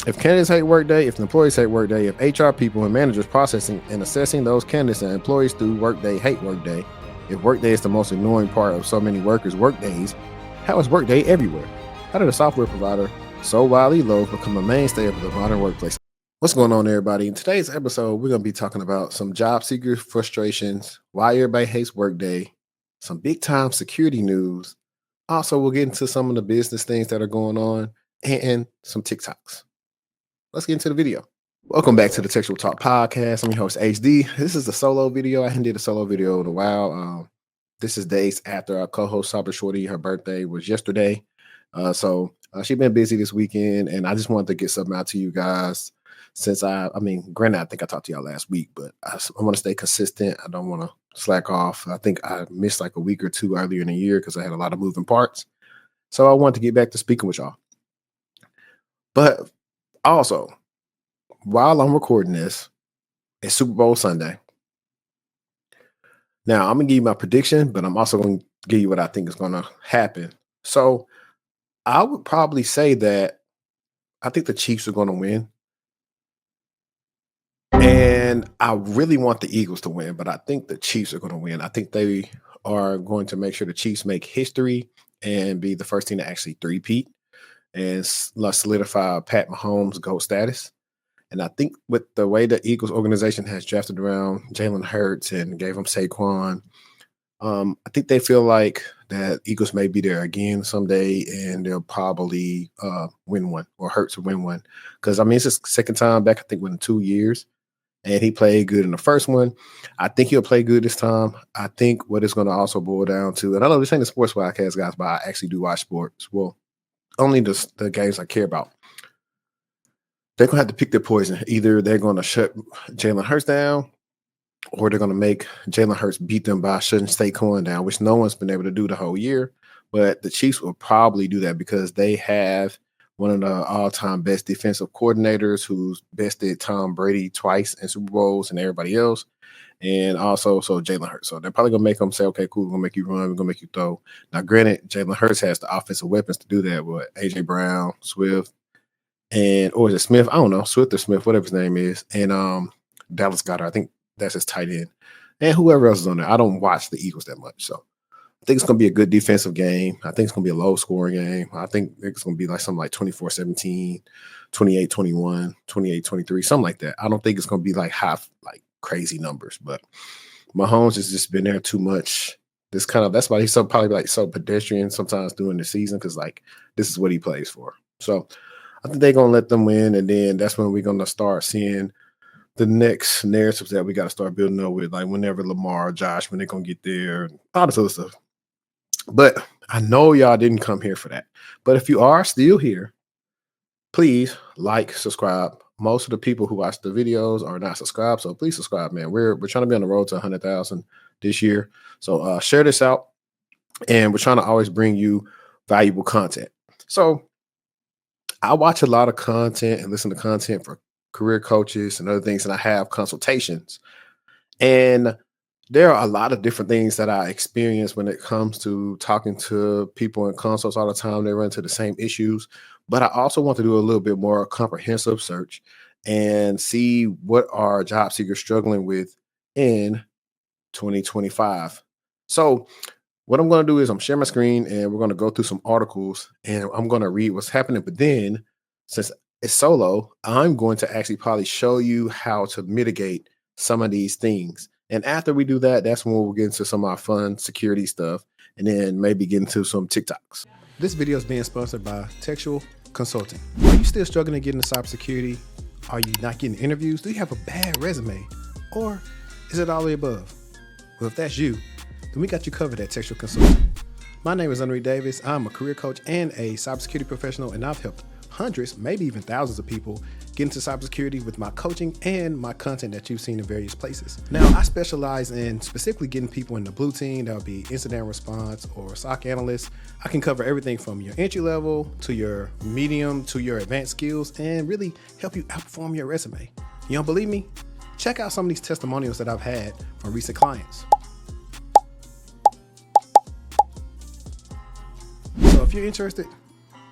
If candidates hate Workday, if the employees hate Workday, if HR people and managers processing and assessing those candidates and employees through Workday hate Workday, if Workday is the most annoying part of so many workers' workdays, how is Workday everywhere? How did a software provider so widely loved become a mainstay of the modern workplace? What's going on, everybody? In today's episode, we're going to be talking about some job seeker frustrations, why everybody hates Workday, some big time security news. Also, we'll get into some of the business things that are going on and some TikToks. Let's get into the video. Welcome back to the TechTual Talk podcast. I'm your host, HD. This is a solo video. I hadn't did a solo video in a while. This is days after our co-host, Cybersecurity. Her birthday was yesterday. So she's been busy this weekend, and I just wanted to get something out to you guys since granted, I think I talked to y'all last week, but I want to stay consistent. I don't want to slack off. I think I missed like a week or two earlier in the year because I had a lot of moving parts. So I wanted to get back to speaking with y'all. But also, while I'm recording this, it's Super Bowl Sunday. Now, I'm going to give you my prediction, but I'm also going to give you what I think is going to happen. So I would probably say that I think the Chiefs are going to win. And I really want the Eagles to win, but I think the Chiefs are going to win. I think they are going to make sure the Chiefs make history and be the first team to actually three-peat and solidify Pat Mahomes' GOAT status. And I think with the way the Eagles organization has drafted around Jalen Hurts and gave him Saquon, I think they feel like that Eagles may be there again someday, and they'll probably win one, or Hurts will win one. Because, it's his second time back, I think, within 2 years. And he played good in the first one. I think he'll play good this time. I think what it's going to also boil down to, and I know this ain't a sports podcast, guys, but I actually do watch sports. Well, only the games I care about. They're going to have to pick their poison. Either they're going to shut Jalen Hurts down, or they're going to make Jalen Hurts beat them by shutting Saquon down, which no one's been able to do the whole year. But the Chiefs will probably do that because they have one of the all-time best defensive coordinators who's bested Tom Brady twice in Super Bowls and everybody else. And also, so Jalen Hurts. So they're probably going to make them say, okay, cool, we're going to make you run, we're going to make you throw. Now, granted, Jalen Hurts has the offensive weapons to do that with A.J. Brown, Swift, or is it Smith? I don't know, Swift or Smith, whatever his name is. And Dallas Goedert, I think that's his tight end. And whoever else is on there. I don't watch the Eagles that much. So I think it's going to be a good defensive game. I think it's going to be a low-scoring game. I think it's going to be like something like 24-17, 28-21, 28-23, something like that. I don't think it's going to be like crazy numbers. But Mahomes has just been there too much. That's why he's probably so pedestrian sometimes during the season, because like this is what he plays for. So I think they're going to let them win, and then that's when we're going to start seeing the next narratives that we got to start building up with, like whenever Lamar, Josh, when they're going to get there, all this other stuff. But I know y'all didn't come here for that. But if you are still here, please like, subscribe. Most of the people who watch the videos are not subscribed, so please subscribe, man. We're trying to be on the road to 100,000 this year. So share this out, and we're trying to always bring you valuable content. So I watch a lot of content and listen to content for career coaches and other things, and I have consultations. And there are a lot of different things that I experience when it comes to talking to people in consults all the time. They run into the same issues, but I also want to do a little bit more comprehensive search and see what are job seekers struggling with in 2025. So what I'm going to do is I'm sharing my screen, and we're going to go through some articles, and I'm going to read what's happening. But then, since it's solo, I'm going to actually probably show you how to mitigate some of these things. And after we do that, that's when we'll get into some of our fun security stuff, and then maybe get into some TikToks. This video is being sponsored by TechTual Consulting. Are you still struggling to get into cybersecurity? Are you not getting interviews? Do you have a bad resume? Or is it all the above? Well, if that's you, then we got you covered at TechTual Consulting. My name is Henri Davis. I'm a career coach and a cybersecurity professional, and I've helped hundreds, maybe even thousands of people get into cybersecurity with my coaching and my content that you've seen in various places. Now, I specialize in specifically getting people in the blue team. That would be incident response or SOC analyst. I can cover everything from your entry level to your medium to your advanced skills, and really help you outperform your resume. You don't believe me? Check out some of these testimonials that I've had from recent clients. So if you're interested,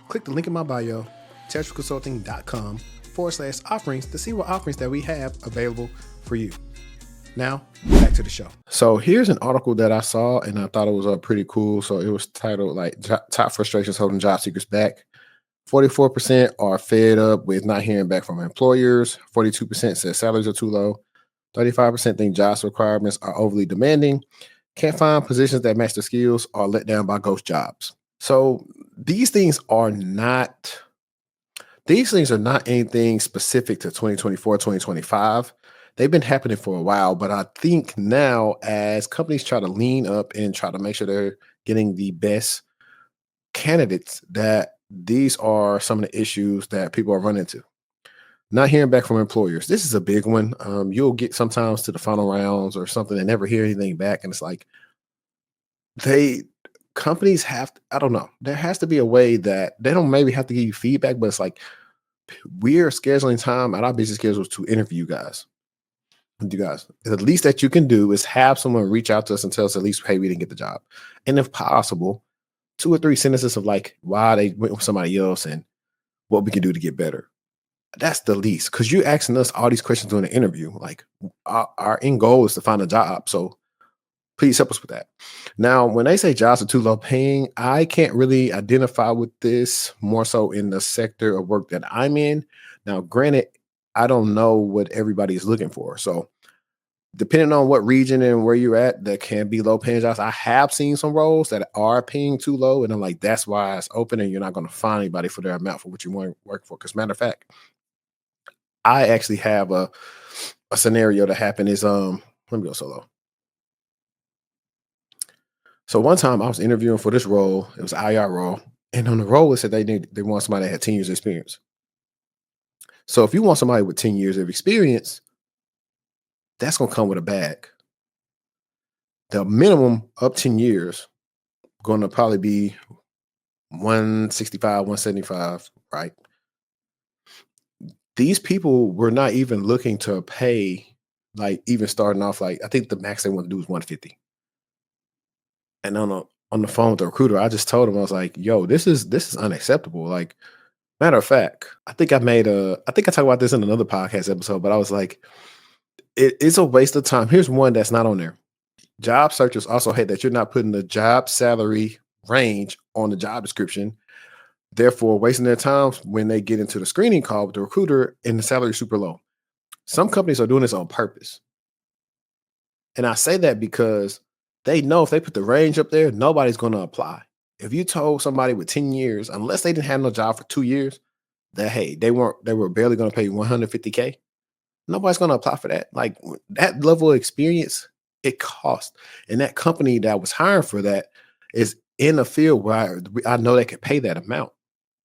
click the link in my bio techtualconsulting.com/offerings to see what offerings that we have available for you. Now, back to the show. So here's an article that I saw and I thought it was pretty cool. So it was titled like Top Frustrations Holding Job Seekers Back. 44% are fed up with not hearing back from employers. 42% says salaries are too low. 35% think jobs requirements are overly demanding. Can't find positions that match their skills or let down by ghost jobs. So these things are not anything specific to 2024, 2025. They've been happening for a while, but I think now as companies try to lean up and try to make sure they're getting the best candidates, that these are some of the issues that people are running into. Not hearing back from employers. This is a big one. You'll get sometimes to the final rounds or something and never hear anything back. And it's like companies I don't know. There has to be a way that they don't maybe have to give you feedback, but it's like we're scheduling time at our busy schedules to interview you guys. The least that you can do is have someone reach out to us and tell us at least, hey, we didn't get the job. And if possible, 2 or 3 sentences of like why they went with somebody else and what we can do to get better. That's the least, because you're asking us all these questions during the interview. Like our end goal is to find a job. So please help us with that. Now, when they say jobs are too low paying, I can't really identify with this more so in the sector of work that I'm in. Now, granted, I don't know what everybody is looking for. So depending on what region and where you're at, there can be low paying jobs. I have seen some roles that are paying too low. And I'm like, that's why it's open and you're not going to find anybody for their amount for what you want to work for. Because matter of fact, I actually have a scenario that happened is, let me go solo. So one time I was interviewing for this role. It was an IR role. And on the role, it said they want somebody that had 10 years of experience. So if you want somebody with 10 years of experience, that's going to come with a bag. The minimum up 10 years going to probably be 165, 175, right? These people were not even looking to pay, like even starting off, like I think the max they want to do is 150. And on the phone with the recruiter, I just told him, I was like, yo, this is unacceptable. Like, matter of fact, I think I talked about this in another podcast episode, but I was like, it's a waste of time. Here's one that's not on there. Job searchers also hate that you're not putting the job salary range on the job description, therefore wasting their time when they get into the screening call with the recruiter and the salary is super low. Some companies are doing this on purpose. And I say that because they know if they put the range up there, nobody's going to apply. If you told somebody with 10 years, unless they didn't have no job for 2 years, that, hey, they were barely going to pay $150K, nobody's going to apply for that. Like that level of experience, it costs. And that company that was hiring for that is in a field where I know they could pay that amount.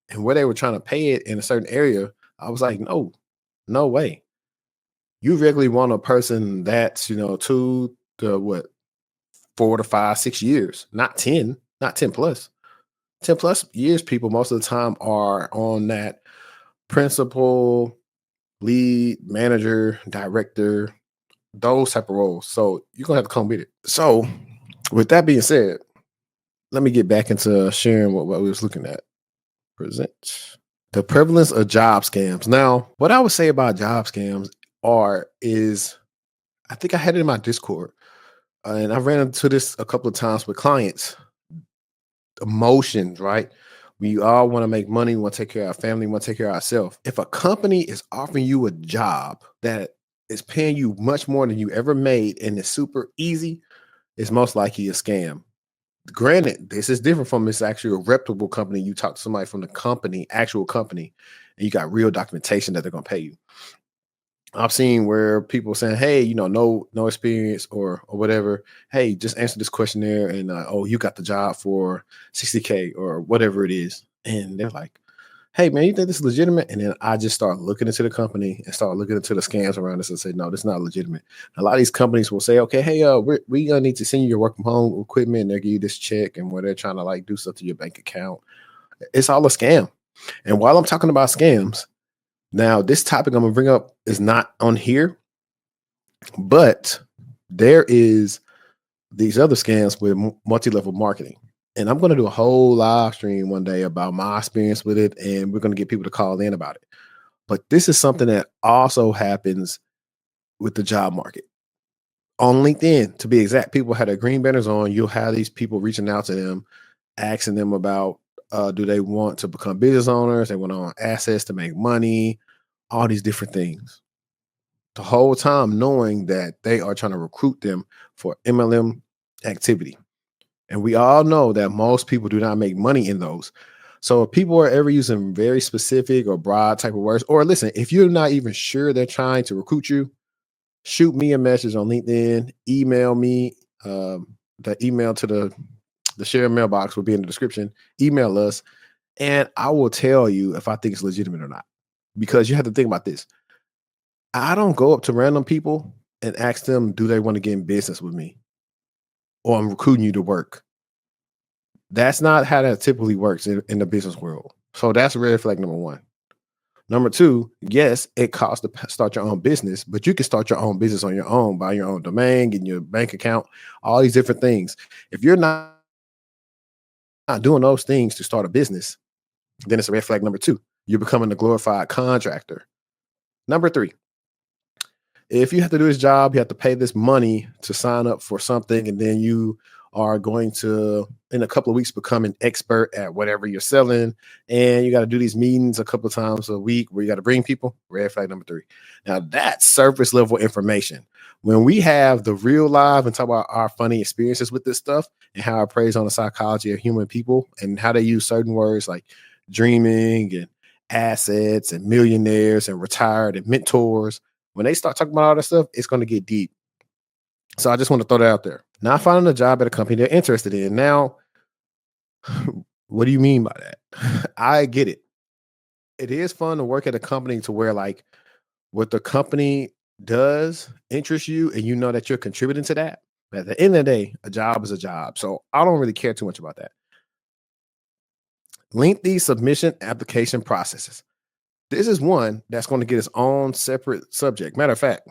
And where they were trying to pay it in a certain area, I was like, no way. You regularly want a person that's, 2 to 4 to 5, 6 years, not 10 plus. 10 plus years people most of the time are on that principal, lead, manager, director, those type of roles. So you're going to have to come with it. So with that being said, let me get back into sharing what we was looking at. Present. The prevalence of job scams. Now, what I would say about job scams is I think I had it in my Discord, and I ran into this a couple of times with clients. Emotions, right? We all want to make money, we want to take care of our family, we want to take care of ourselves. If a company is offering you a job that is paying you much more than you ever made and it's super easy, it's most likely a scam. Granted, this is different from this actually a reputable company. You talk to somebody from the company, actual company, and you got real documentation that they're going to pay you. I've seen where people saying, hey, no experience or whatever. Hey, just answer this questionnaire and, you got the job for 60K or whatever it is. And they're like, hey, man, you think this is legitimate? And then I just start looking into the company and start looking into the scams around us and say, no, this is not legitimate. A lot of these companies will say, okay, hey, we're going to need to send you your work from home equipment. And they'll give you this check and where they're trying to like do stuff to your bank account. It's all a scam. And while I'm talking about scams, now, this topic I'm going to bring up is not on here, but there is these other scams with multi-level marketing. And I'm going to do a whole live stream one day about my experience with it, and we're going to get people to call in about it. But this is something that also happens with the job market. On LinkedIn, to be exact, people had their green banners on. You'll have these people reaching out to them, asking them about do they want to become business owners? They want to own assets to make money, all these different things. The whole time knowing that they are trying to recruit them for MLM activity. And we all know that most people do not make money in those. So if people are ever using very specific or broad type of words, or listen, if you're not even sure they're trying to recruit you, shoot me a message on LinkedIn, email me. The email to the share mailbox will be in the description. Email us, and I will tell you if I think it's legitimate or not. Because you have to think about this. I don't go up to random people and ask them, do they want to get in business with me? Or I'm recruiting you to work. That's not how that typically works in the business world. So that's red flag number one. Number two, yes, it costs to start your own business, but you can start your own business on your own, buy your own domain, get your bank account, all these different things. If you're not doing those things to start a business, then it's a red flag number two. You're becoming a glorified contractor. Number three, if you have to do this job, you have to pay this money to sign up for something, and then you are going to, in a couple of weeks, become an expert at whatever you're selling. And you got to do these meetings a couple of times a week where you got to bring people. Red flag number three. Now, that's surface level information. When we have the real live and talk about our funny experiences with this stuff and how it preys on the psychology of human people and how they use certain words like dreaming and assets and millionaires and retired and mentors, when they start talking about all that stuff, it's going to get deep. So I just want to throw that out there. Not finding a job at a company they're interested in. Now, what do you mean by that? I get it. It is fun to work at a company to where like what the company does interests you and you know that you're contributing to that. But at the end of the day, a job is a job. So I don't really care too much about that. Lengthy submission application processes. This is one that's going to get its own separate subject. Matter of fact,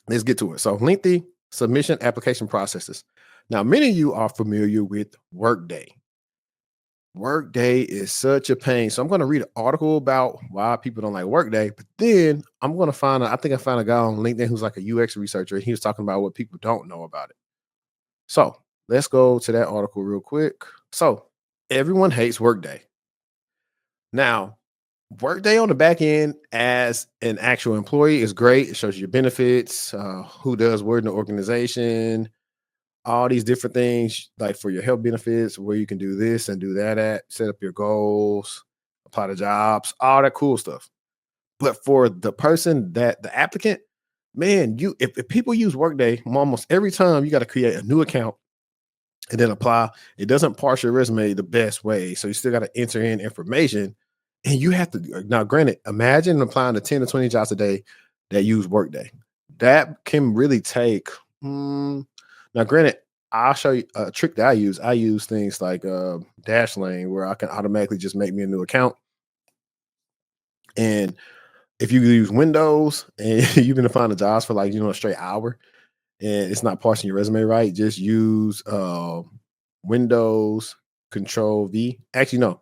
let's get to it. So, lengthy submission application processes. Now, many of you are familiar with Workday. Workday is such a pain. So, I'm going to read an article about why people don't like Workday, but then I'm going to I think I found a guy on LinkedIn who's like a UX researcher. He was talking about what people don't know about it. So, let's go to that article real quick. So, everyone hates Workday. Now, Workday on the back end as an actual employee is great. It shows you your benefits, who does what in the organization, all these different things like for your health benefits, where you can do this and do that at, set up your goals, apply to jobs, all that cool stuff. But for the person that the applicant, man, if people use Workday, almost every time you got to create a new account and then apply. It doesn't parse your resume the best way. So you still got to enter in information. And you have to now, granted, imagine applying to 10 to 20 jobs a day that use Workday. That can really take now, granted, I'll show you a trick that I use. I use things like Dashlane where I can automatically just make me a new account. And if you use Windows and you've been applying to jobs for like, a straight hour, and it's not parsing your resume right, just use Windows Control V. Actually, no,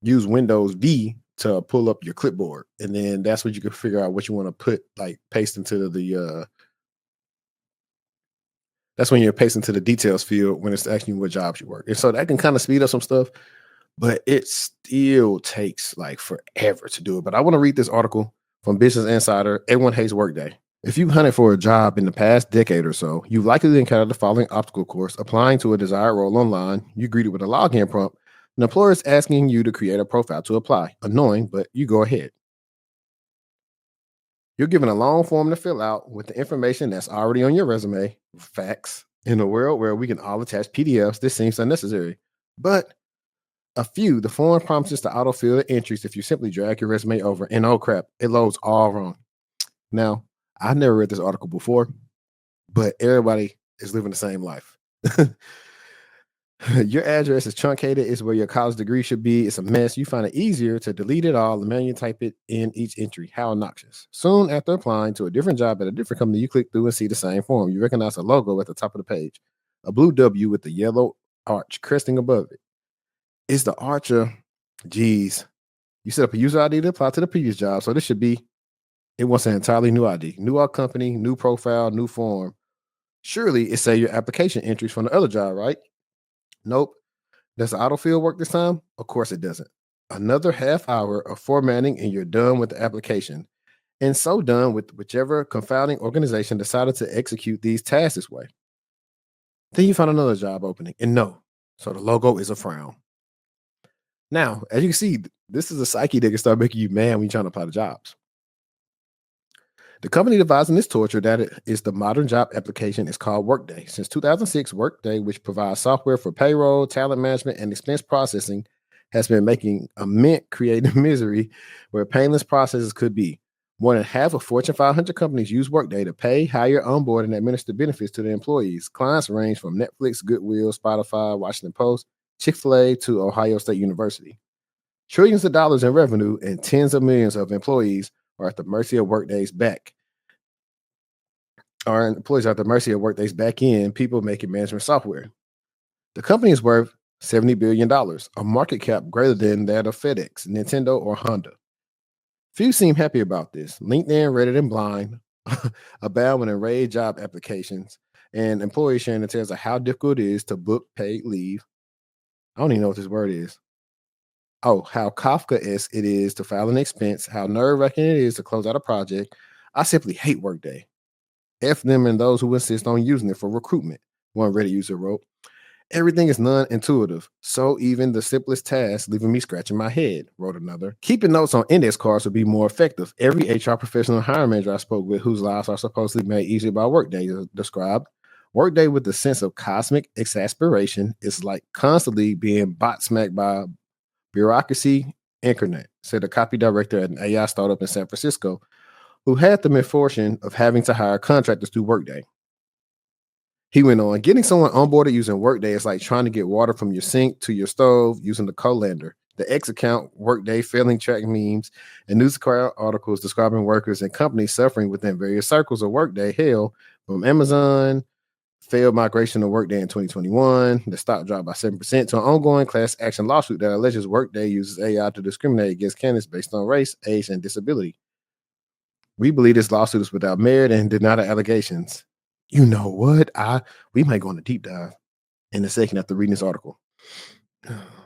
use Windows V to pull up your clipboard, and then that's what you can figure out what you want to put, like paste into the. That's when you're pasting to the details field when it's asking you what jobs you work, and so that can kind of speed up some stuff, but it still takes like forever to do it. But I want to read this article from Business Insider. Everyone hates Workday. If you've hunted for a job in the past decade or so, you've likely encountered the following obstacle course. Applying to a desired role online, you greeted with a login prompt. An employer is asking you to create a profile to apply. Annoying, but you go ahead. You're given a long form to fill out with the information that's already on your resume. Facts. In a world where we can all attach PDFs, this seems unnecessary. But the form prompts us to autofill the entries if you simply drag your resume over. And oh crap, it loads all wrong. Now, I've never read this article before, but everybody is living the same life. Your address is truncated. It's where your college degree should be. It's a mess. You find it easier to delete it all and manually type it in each entry. How obnoxious. Soon after applying to a different job at a different company, you click through and see the same form. You recognize a logo at the top of the page, a blue W with the yellow arch cresting above it. Is the archer, geez, you set up a user ID to apply to the previous job. So this should be, it wants an entirely new ID, new our company, new profile, new form. Surely it say your application entries from the other job, right? Nope. Does the autofill work this time? Of course it doesn't. Another half hour of formatting and you're done with the application. And so done with whichever confounding organization decided to execute these tasks this way. Then you find another job opening, and no. So the logo is a frown. Now, as you can see, this is a psyche that can start making you mad when you're trying to apply to jobs. The company devising this torture that is the modern job application is called Workday. Since 2006, Workday, which provides software for payroll, talent management, and expense processing, has been making a mint creating misery where painless processes could be. More than half of Fortune 500 companies use Workday to pay, hire, onboard, and administer benefits to their employees. Clients range from Netflix, Goodwill, Spotify, Washington Post, Chick-fil-A to Ohio State University. Trillions of dollars in revenue and tens of millions of employees are at the mercy of Workday's back. Our employees are at the mercy of Workday's back end, people making management software. The company is worth $70 billion, a market cap greater than that of FedEx, Nintendo, or Honda. Few seem happy about this. LinkedIn, Reddit, and Blind abound with enraged job applications and employees sharing the tales of how difficult it is to book paid leave. I don't even know what this word is. Oh, how Kafka-esque it is to file an expense, how nerve-wracking it is to close out a project. I simply hate Workday. F them and those who insist on using it for recruitment. One Reddit user wrote, everything is non-intuitive, so even the simplest tasks leaving me scratching my head, wrote another. Keeping notes on index cards would be more effective. Every HR professional and hiring manager I spoke with whose lives are supposedly made easier by Workday described. Workday with the sense of cosmic exasperation is like constantly being bot smacked by bureaucracy incarnate, said a copy director at an AI startup in San Francisco who had the misfortune of having to hire contractors through Workday. He went on, getting someone onboarded using Workday is like trying to get water from your sink to your stove using the colander. The X account, Workday failing track memes, and news articles describing workers and companies suffering within various circles of Workday hell, from Amazon, failed migration of Workday in 2021, the stock dropped by 7%, to an ongoing class action lawsuit that alleges Workday uses AI to discriminate against candidates based on race, age, and disability. We believe this lawsuit is without merit and deny the allegations. You know what? We might go on a deep dive in a second after reading this article.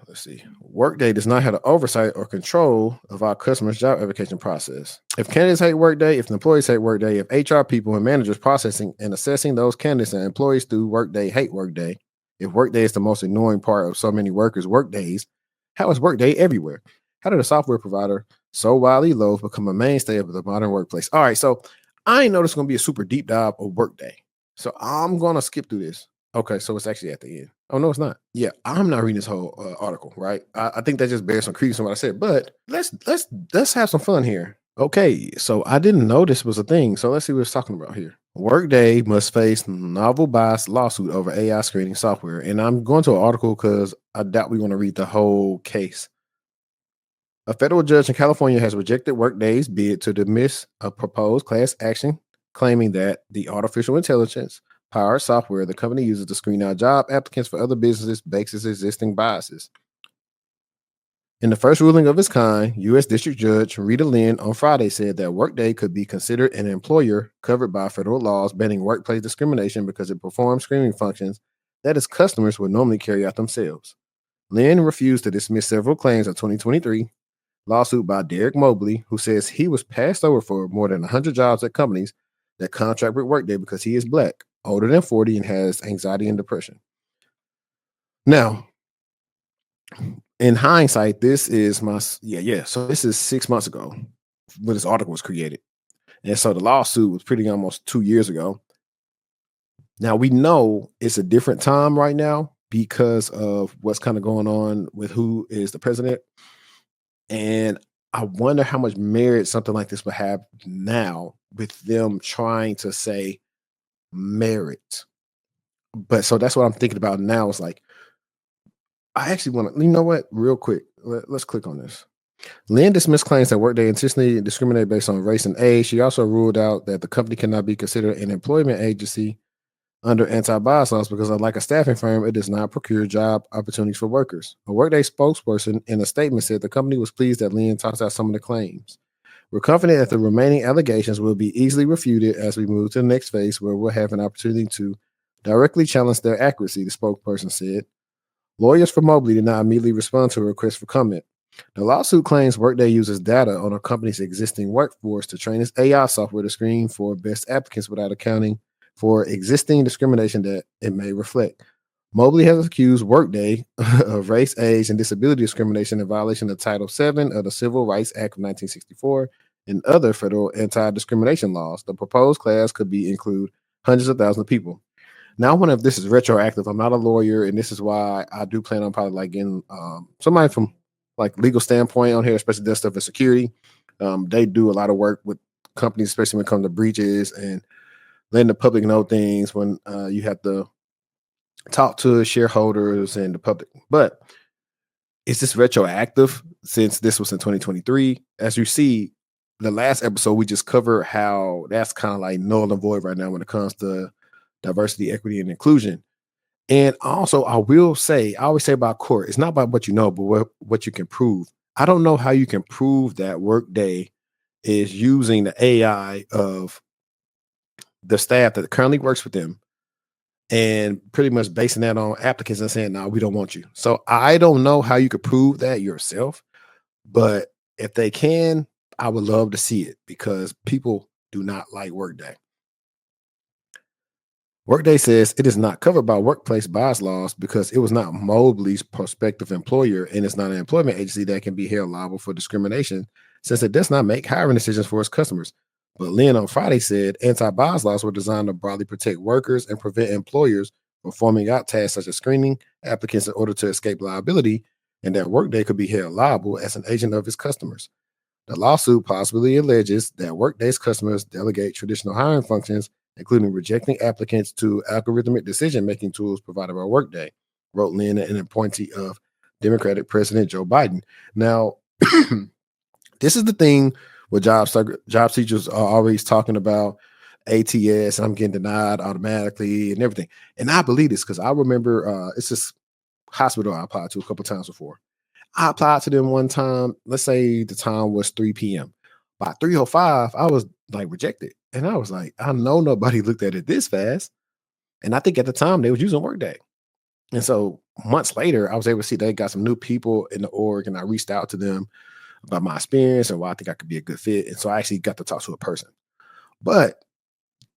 Let's see. Workday does not have the oversight or control of our customers' job application process. If candidates hate Workday, if the employees hate Workday, if HR people and managers processing and assessing those candidates and employees through Workday hate Workday, if Workday is the most annoying part of so many workers' workdays, how is Workday everywhere? How did a software provider so widely loathed become a mainstay of the modern workplace? All right, so I know this is going to be a super deep dive of Workday. So I'm going to skip through this. Okay, so it's actually at the end. Oh, no, it's not. Yeah, I'm not reading this whole article, right? I think that just bears some credence on what I said, but let's have some fun here. Okay, so I didn't know this was a thing. So let's see what it's talking about here. Workday must face novel bias lawsuit over AI screening software. And I'm going to an article because I doubt we want to read the whole case. A federal judge in California has rejected Workday's bid to dismiss a proposed class action, claiming that the artificial intelligence powered software the company uses to screen out job applicants for other businesses based its existing biases. In the first ruling of its kind, U.S. District Judge Rita Lynn on Friday said that Workday could be considered an employer covered by federal laws banning workplace discrimination because it performs screening functions that its customers would normally carry out themselves. Lynn refused to dismiss several claims of 2023 lawsuit by Derek Mobley, who says he was passed over for more than 100 jobs at companies that contract with Workday because he is Black, older than 40, and has anxiety and depression. Now, in hindsight, this is so this is 6 months ago when this article was created. And so the lawsuit was pretty almost 2 years ago. Now we know it's a different time right now because of what's kind of going on with who is the president. And I wonder how much merit something like this would have now with them trying to say merit. But so that's what I'm thinking about now. It's like, I actually want to, you know what, real quick, let's click on this. Lynn dismissed claims that Workday intentionally discriminated based on race and age. She also ruled out that the company cannot be considered an employment agency under anti-bias laws because, unlike a staffing firm, it does not procure job opportunities for workers. A Workday spokesperson in a statement said the company was pleased that Lynn tossed out some of the claims. We're confident that the remaining allegations will be easily refuted as we move to the next phase, where we'll have an opportunity to directly challenge their accuracy, the spokesperson said. Lawyers for Mobley did not immediately respond to a request for comment. The lawsuit claims Workday uses data on a company's existing workforce to train its AI software to screen for best applicants without accounting for existing discrimination that it may reflect. Mobley has accused Workday of race, age, and disability discrimination in violation of Title VII of the Civil Rights Act of 1964 and other federal anti-discrimination laws. The proposed class could include hundreds of thousands of people. Now, I wonder if this is retroactive. I'm not a lawyer, and this is why I do plan on probably like getting somebody from like legal standpoint on here, especially this stuff in security. They do a lot of work with companies, especially when it comes to breaches and letting the public know things when you have to talk to shareholders and the public. But is this retroactive since this was in 2023? As you see, the last episode, we just covered how that's kind of like null and void right now when it comes to diversity, equity, and inclusion. And also, I always say about court, it's not about what you know, but what you can prove. I don't know how you can prove that Workday is using the AI of the staff that currently works with them and pretty much basing that on applicants and saying, no, we don't want you. So I don't know how you could prove that yourself, but if they can, I would love to see it because people do not like Workday. Workday says it is not covered by workplace bias laws because it was not Mobley's prospective employer and it's not an employment agency that can be held liable for discrimination since it does not make hiring decisions for its customers. But Lynn on Friday said anti-bias laws were designed to broadly protect workers and prevent employers from forming out tasks such as screening applicants in order to escape liability, and that Workday could be held liable as an agent of its customers. The lawsuit possibly alleges that Workday's customers delegate traditional hiring functions, including rejecting applicants to algorithmic decision-making tools provided by Workday, wrote Lynn, an appointee of Democratic President Joe Biden. Now, this is the thing with job seekers are always talking about ATS, and I'm getting denied automatically and everything. And I believe this because I remember it's this hospital I applied to a couple times before. I applied to them one time. Let's say the time was 3 p.m. By 3:05, I was like rejected. And I was like, I know nobody looked at it this fast. And I think at the time they was using Workday. And so months later, I was able to see they got some new people in the org, and I reached out to them about my experience and why I think I could be a good fit. And so I actually got to talk to a person. But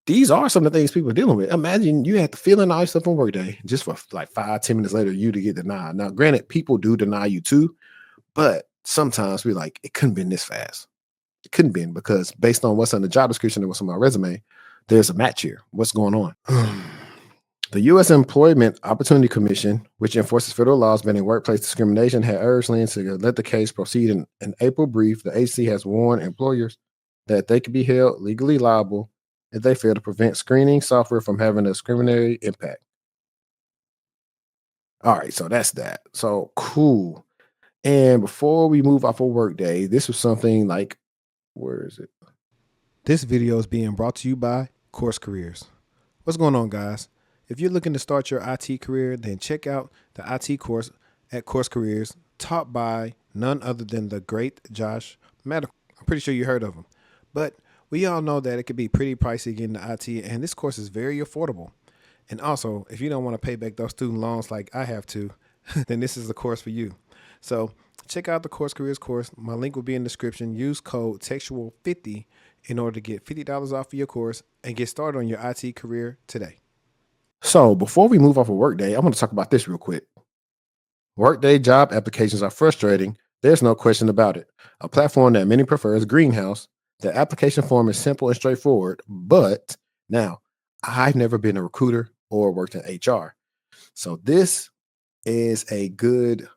these are some of the things people are dealing with. Imagine you had to fill in all your stuff on Workday just for like 5-10 minutes later, you to get denied. Now, granted, people do deny you too, but sometimes we're like, it couldn't been this fast. It couldn't been because based on what's on the job description and what's on my resume, there's a match here. What's going on? The U.S. Employment Opportunity Commission, which enforces federal laws banning workplace discrimination, had urged Lynn to let the case proceed. In an April brief, the agency has warned employers that they could be held legally liable if they fail to prevent screening software from having a discriminatory impact. All right, so that's that. So cool. And before we move off of Workday, this was something like, where is it? This video is being brought to you by Course Careers. What's going on, guys? If you're looking to start your IT career, then check out the IT course at Course Careers, taught by none other than the great Josh Medical. I'm pretty sure you heard of him. But we all know that it could be pretty pricey getting into IT, and this course is very affordable. And also, if you don't want to pay back those student loans like I have to, then this is the course for you. So check out the Course Careers course. My link will be in the description. Use code TEXTUAL50 in order to get $50 off of your course and get started on your IT career today. So before we move off of Workday, I want to talk about this real quick. Workday job applications are frustrating. There's no question about it. A platform that many prefer is Greenhouse. The application form is simple and straightforward, but now I've never been a recruiter or worked in HR. So this is a good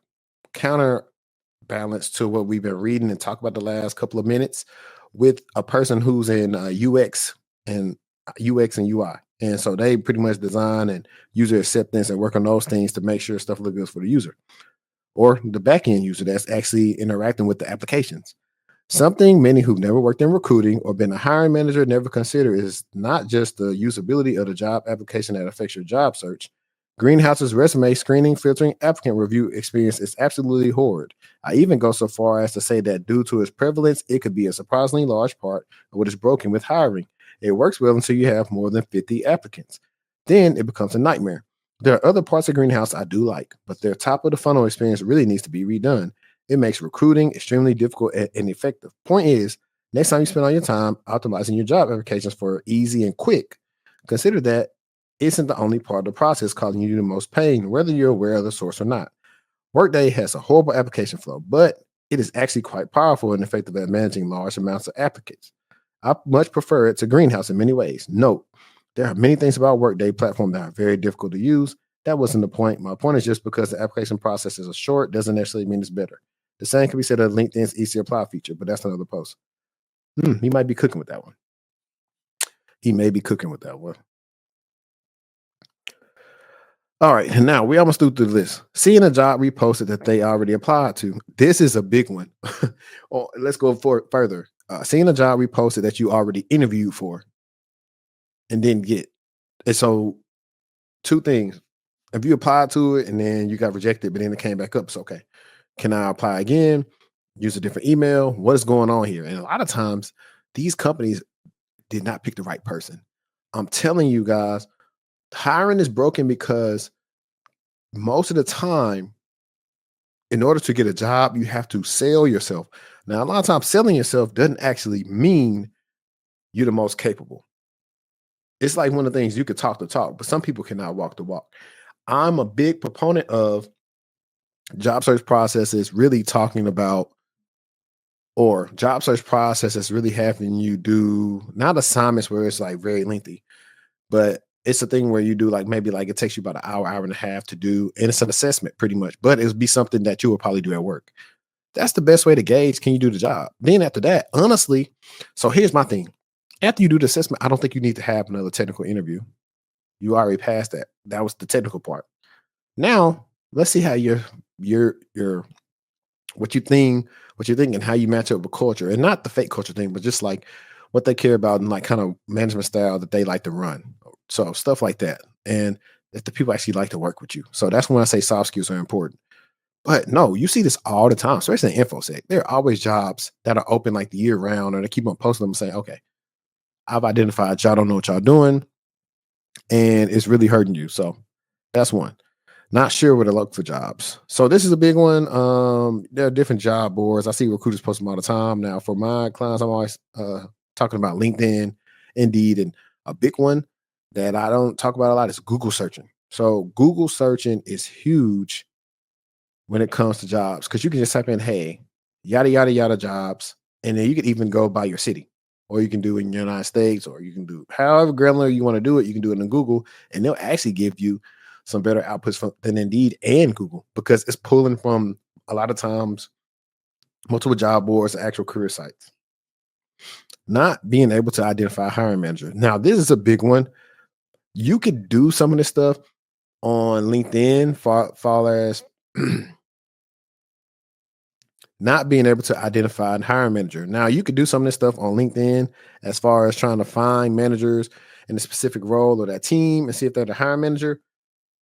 counterbalance to what we've been reading and talk about the last couple of minutes with a person who's in UX and UI. And so they pretty much design and user acceptance and work on those things to make sure stuff looks good for the user or the back-end user that's actually interacting with the applications. Something many who've never worked in recruiting or been a hiring manager never consider is not just the usability of the job application that affects your job search. Greenhouse's resume screening, filtering, applicant review experience is absolutely horrid. I even go so far as to say that due to its prevalence, it could be a surprisingly large part of what is broken with hiring. It works well until you have more than 50 applicants. Then it becomes a nightmare. There are other parts of Greenhouse I do like, but their top of the funnel experience really needs to be redone. It makes recruiting extremely difficult and ineffective. Point is, next time you spend all your time optimizing your job applications for easy and quick, consider that isn't the only part of the process causing you the most pain, whether you're aware of the source or not. Workday has a horrible application flow, but it is actually quite powerful and effective at managing large amounts of applicants. I much prefer it to Greenhouse in many ways. Note, there are many things about Workday platform that are very difficult to use. That wasn't the point. My point is just because the application processes are short doesn't necessarily mean it's better. The same can be said of LinkedIn's easy apply feature, but that's another post. He might be cooking with that one. He may be cooking with that one. All right, and now we almost through the list. Seeing a job reposted that they already applied to. This is a big one. Let's go further. Seeing a job reposted that you already interviewed for and didn't get. And so, two things. If you applied to it and then you got rejected, but then it came back up, it's okay. Can I apply again? Use a different email? What is going on here? And a lot of times, these companies did not pick the right person. I'm telling you guys, hiring is broken because most of the time, in order to get a job, you have to sell yourself. Now, a lot of times, selling yourself doesn't actually mean you're the most capable. It's like one of the things you could talk the talk, but some people cannot walk the walk. I'm a big proponent of job search processes really talking about, or job search processes really having you do not assignments where it's like very lengthy, but it's a thing where you do like maybe like it takes you about an hour and a half to do, and it's an assessment pretty much, but it would be something that you would probably do at work. That's the best way to gauge can you do the job. Then after that, honestly, so here's my thing. After you do the assessment, I don't think you need to have another technical interview. You already passed that. That was the technical part. Now, let's see how your what you think, and how you match up with culture, and not the fake culture thing, but just like what they care about and like kind of management style that they like to run. So stuff like that, and that the people actually like to work with you. So that's when I say soft skills are important. But no, you see this all the time, especially in InfoSec. There are always jobs that are open like the year round, or they keep on posting them and saying, okay, I've identified y'all don't know what y'all doing, and it's really hurting you. So that's one. Not sure where to look for jobs. So this is a big one. There are different job boards. I see recruiters post them all the time. Now, for my clients, I'm always talking about LinkedIn, Indeed, and a big one that I don't talk about a lot is Google searching. So Google searching is huge when it comes to jobs because you can just type in, hey, yada, yada, yada jobs. And then you could even go by your city, or you can do it in the United States, or you can do however granular you want to do it. You can do it in Google, and they'll actually give you some better outputs than Indeed and Google because it's pulling from a lot of times multiple job boards, actual career sites. Not being able to identify a hiring manager. Now, this is a big one. You could do some of this stuff on LinkedIn, far as not being able to identify a hiring manager. Now, you could do some of this stuff on LinkedIn as far as trying to find managers in a specific role or that team and see if they're the hiring manager.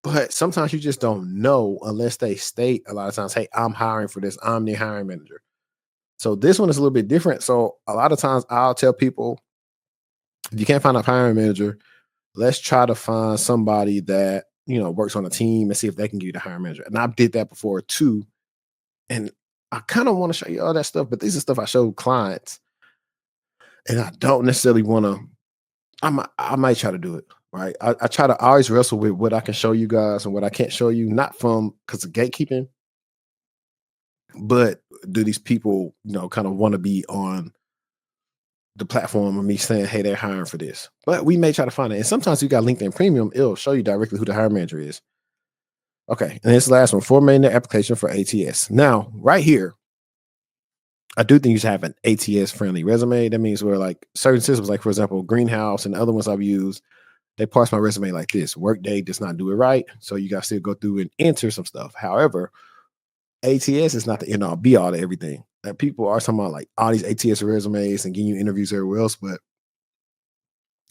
But sometimes you just don't know unless they state a lot of times, hey, I'm hiring for this. I'm the hiring manager. So this one is a little bit different. So a lot of times I'll tell people, if you can't find a hiring manager, let's try to find somebody that, works on a team and see if they can give you the hiring manager. And I did that before too. And I kind of want to show you all that stuff, but this is stuff I show clients. And I don't necessarily want to, I might try to do it. Right. I try to always wrestle with what I can show you guys and what I can't show you, not from because of gatekeeping, but do these people, kind of want to be on the platform of me saying, hey, they're hiring for this. But we may try to find it. And sometimes you got LinkedIn Premium, it'll show you directly who the hiring manager is. Okay. And this last one, formatting the application for ATS. Now, right here, I do think you should have an ATS friendly resume. That means where like certain systems, like for example, Greenhouse and other ones I've used, they parse my resume like this. Workday does not do it right. So you got to still go through and enter some stuff. However, ATS is not the end all be all to everything. that people are talking about like all these ATS resumes and getting you interviews everywhere else, but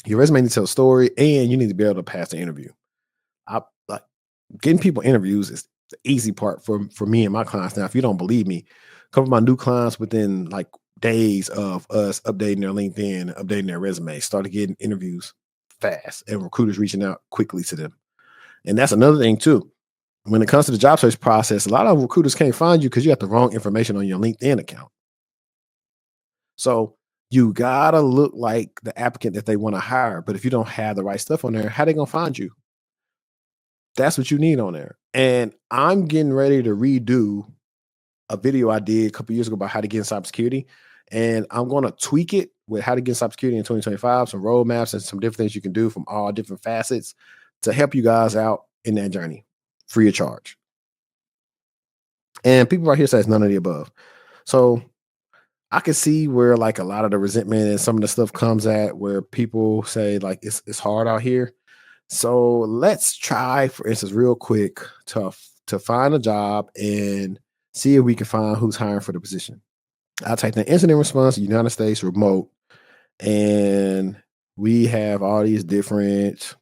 your resume needs to tell a story and you need to be able to pass the interview. I like getting people interviews is the easy part for me and my clients. Now, if you don't believe me, a couple of my new clients within like days of us updating their LinkedIn, updating their resume, started getting interviews fast and recruiters reaching out quickly to them. And that's another thing too. When it comes to the job search process, a lot of recruiters can't find you because you have the wrong information on your LinkedIn account. So you gotta look like the applicant that they want to hire. But if you don't have the right stuff on there, how they gonna find you? That's what you need on there. And I'm getting ready to redo a video I did a couple years ago about how to get in cybersecurity. And I'm going to tweak it with how to get in cybersecurity in 2025, some roadmaps and some different things you can do from all different facets to help you guys out in that journey free of charge. And people right here says none of the above. So I can see where like a lot of the resentment and some of the stuff comes at where people say like it's hard out here. So let's try, for instance, real quick to find a job and see if we can find who's hiring for the position. I'll type in incident response, United States remote, and we have all these different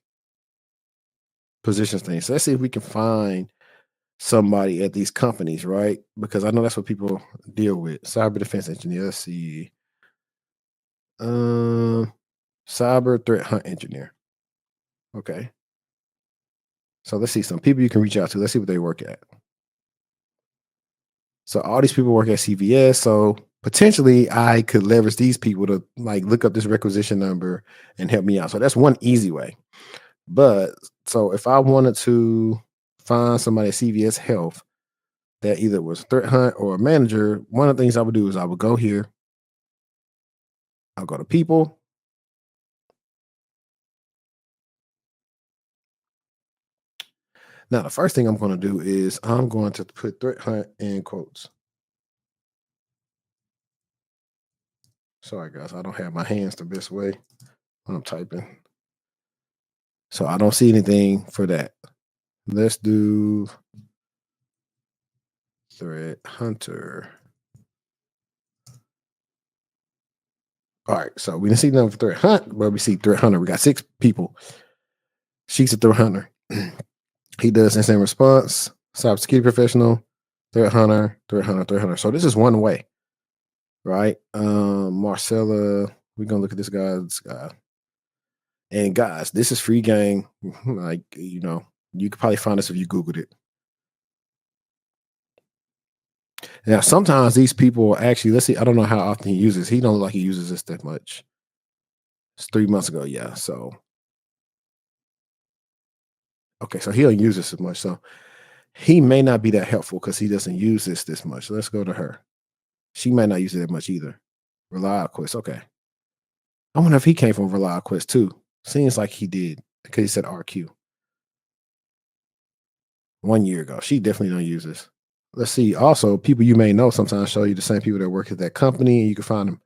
positions things. So let's see if we can find somebody at these companies, right? Because I know that's what people deal with. Cyber defense engineer. Let's see. Um, cyber threat hunt engineer. Okay. So let's see some people you can reach out to. Let's see what they work at. So all these people work at CVS. So potentially I could leverage these people to like look up this requisition number and help me out. So that's one easy way. But so if I wanted to find somebody at CVS Health that either was threat hunt or a manager, one of the things I would do is I would go here. I'll go to people. Now, the first thing I'm going to do is I'm going to put threat hunt in quotes. Sorry, guys, I don't have my hands the best way when I'm typing. So I don't see anything for that. Let's do threat hunter. All right, so we didn't see nothing for threat hunt, but we see threat hunter. We got 6 people. She's a threat hunter. He does instant response, cybersecurity professional, threat hunter, threat hunter, threat hunter. So this is one way, right? Marcella, we're gonna look at this guy. And guys, this is free game. Like, you could probably find this if you Googled it. Now, sometimes these people actually, let's see, I don't know how often he uses. He don't look like he uses this that much. It's 3 months ago, yeah. So, okay, so he don't use this as much. So he may not be that helpful because he doesn't use this much. So let's go to her. She might not use it that much either. ReliabQuest, okay. I wonder if he came from ReliabQuest too. Seems like he did because he said RQ 1 year ago. She definitely don't use this. Let's see. Also, people you may know sometimes show you the same people that work at that company, and you can find them.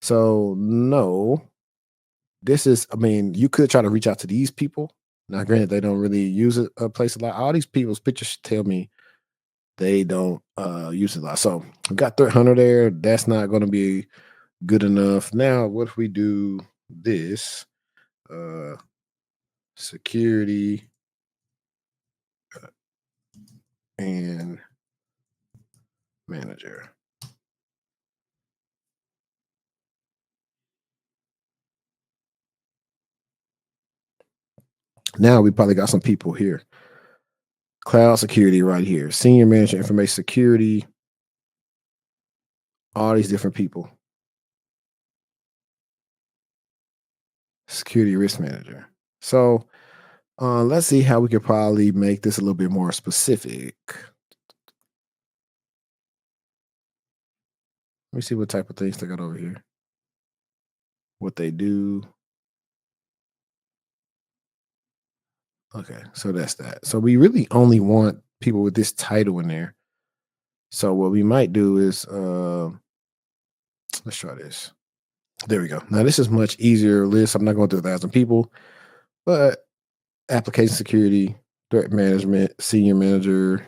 So no, this is. I mean, you could try to reach out to these people. Now, granted, they don't really use it a place a lot. All these people's pictures tell me they don't use it a lot. So we got threat hunter there. That's not going to be good enough. Now, what if we do this? Security and manager. Now we probably got some people here. Cloud security right here. Senior manager information security. All these different people. Security risk manager. So let's see how we could probably make this a little bit more specific. Let me see what type of things they got over here. What they do. Okay, so that's that. So we really only want people with this title in there. So what we might do is let's try this. There we go. Now this is much easier list. I'm not going through 1,000 people, but application security, threat management, senior manager,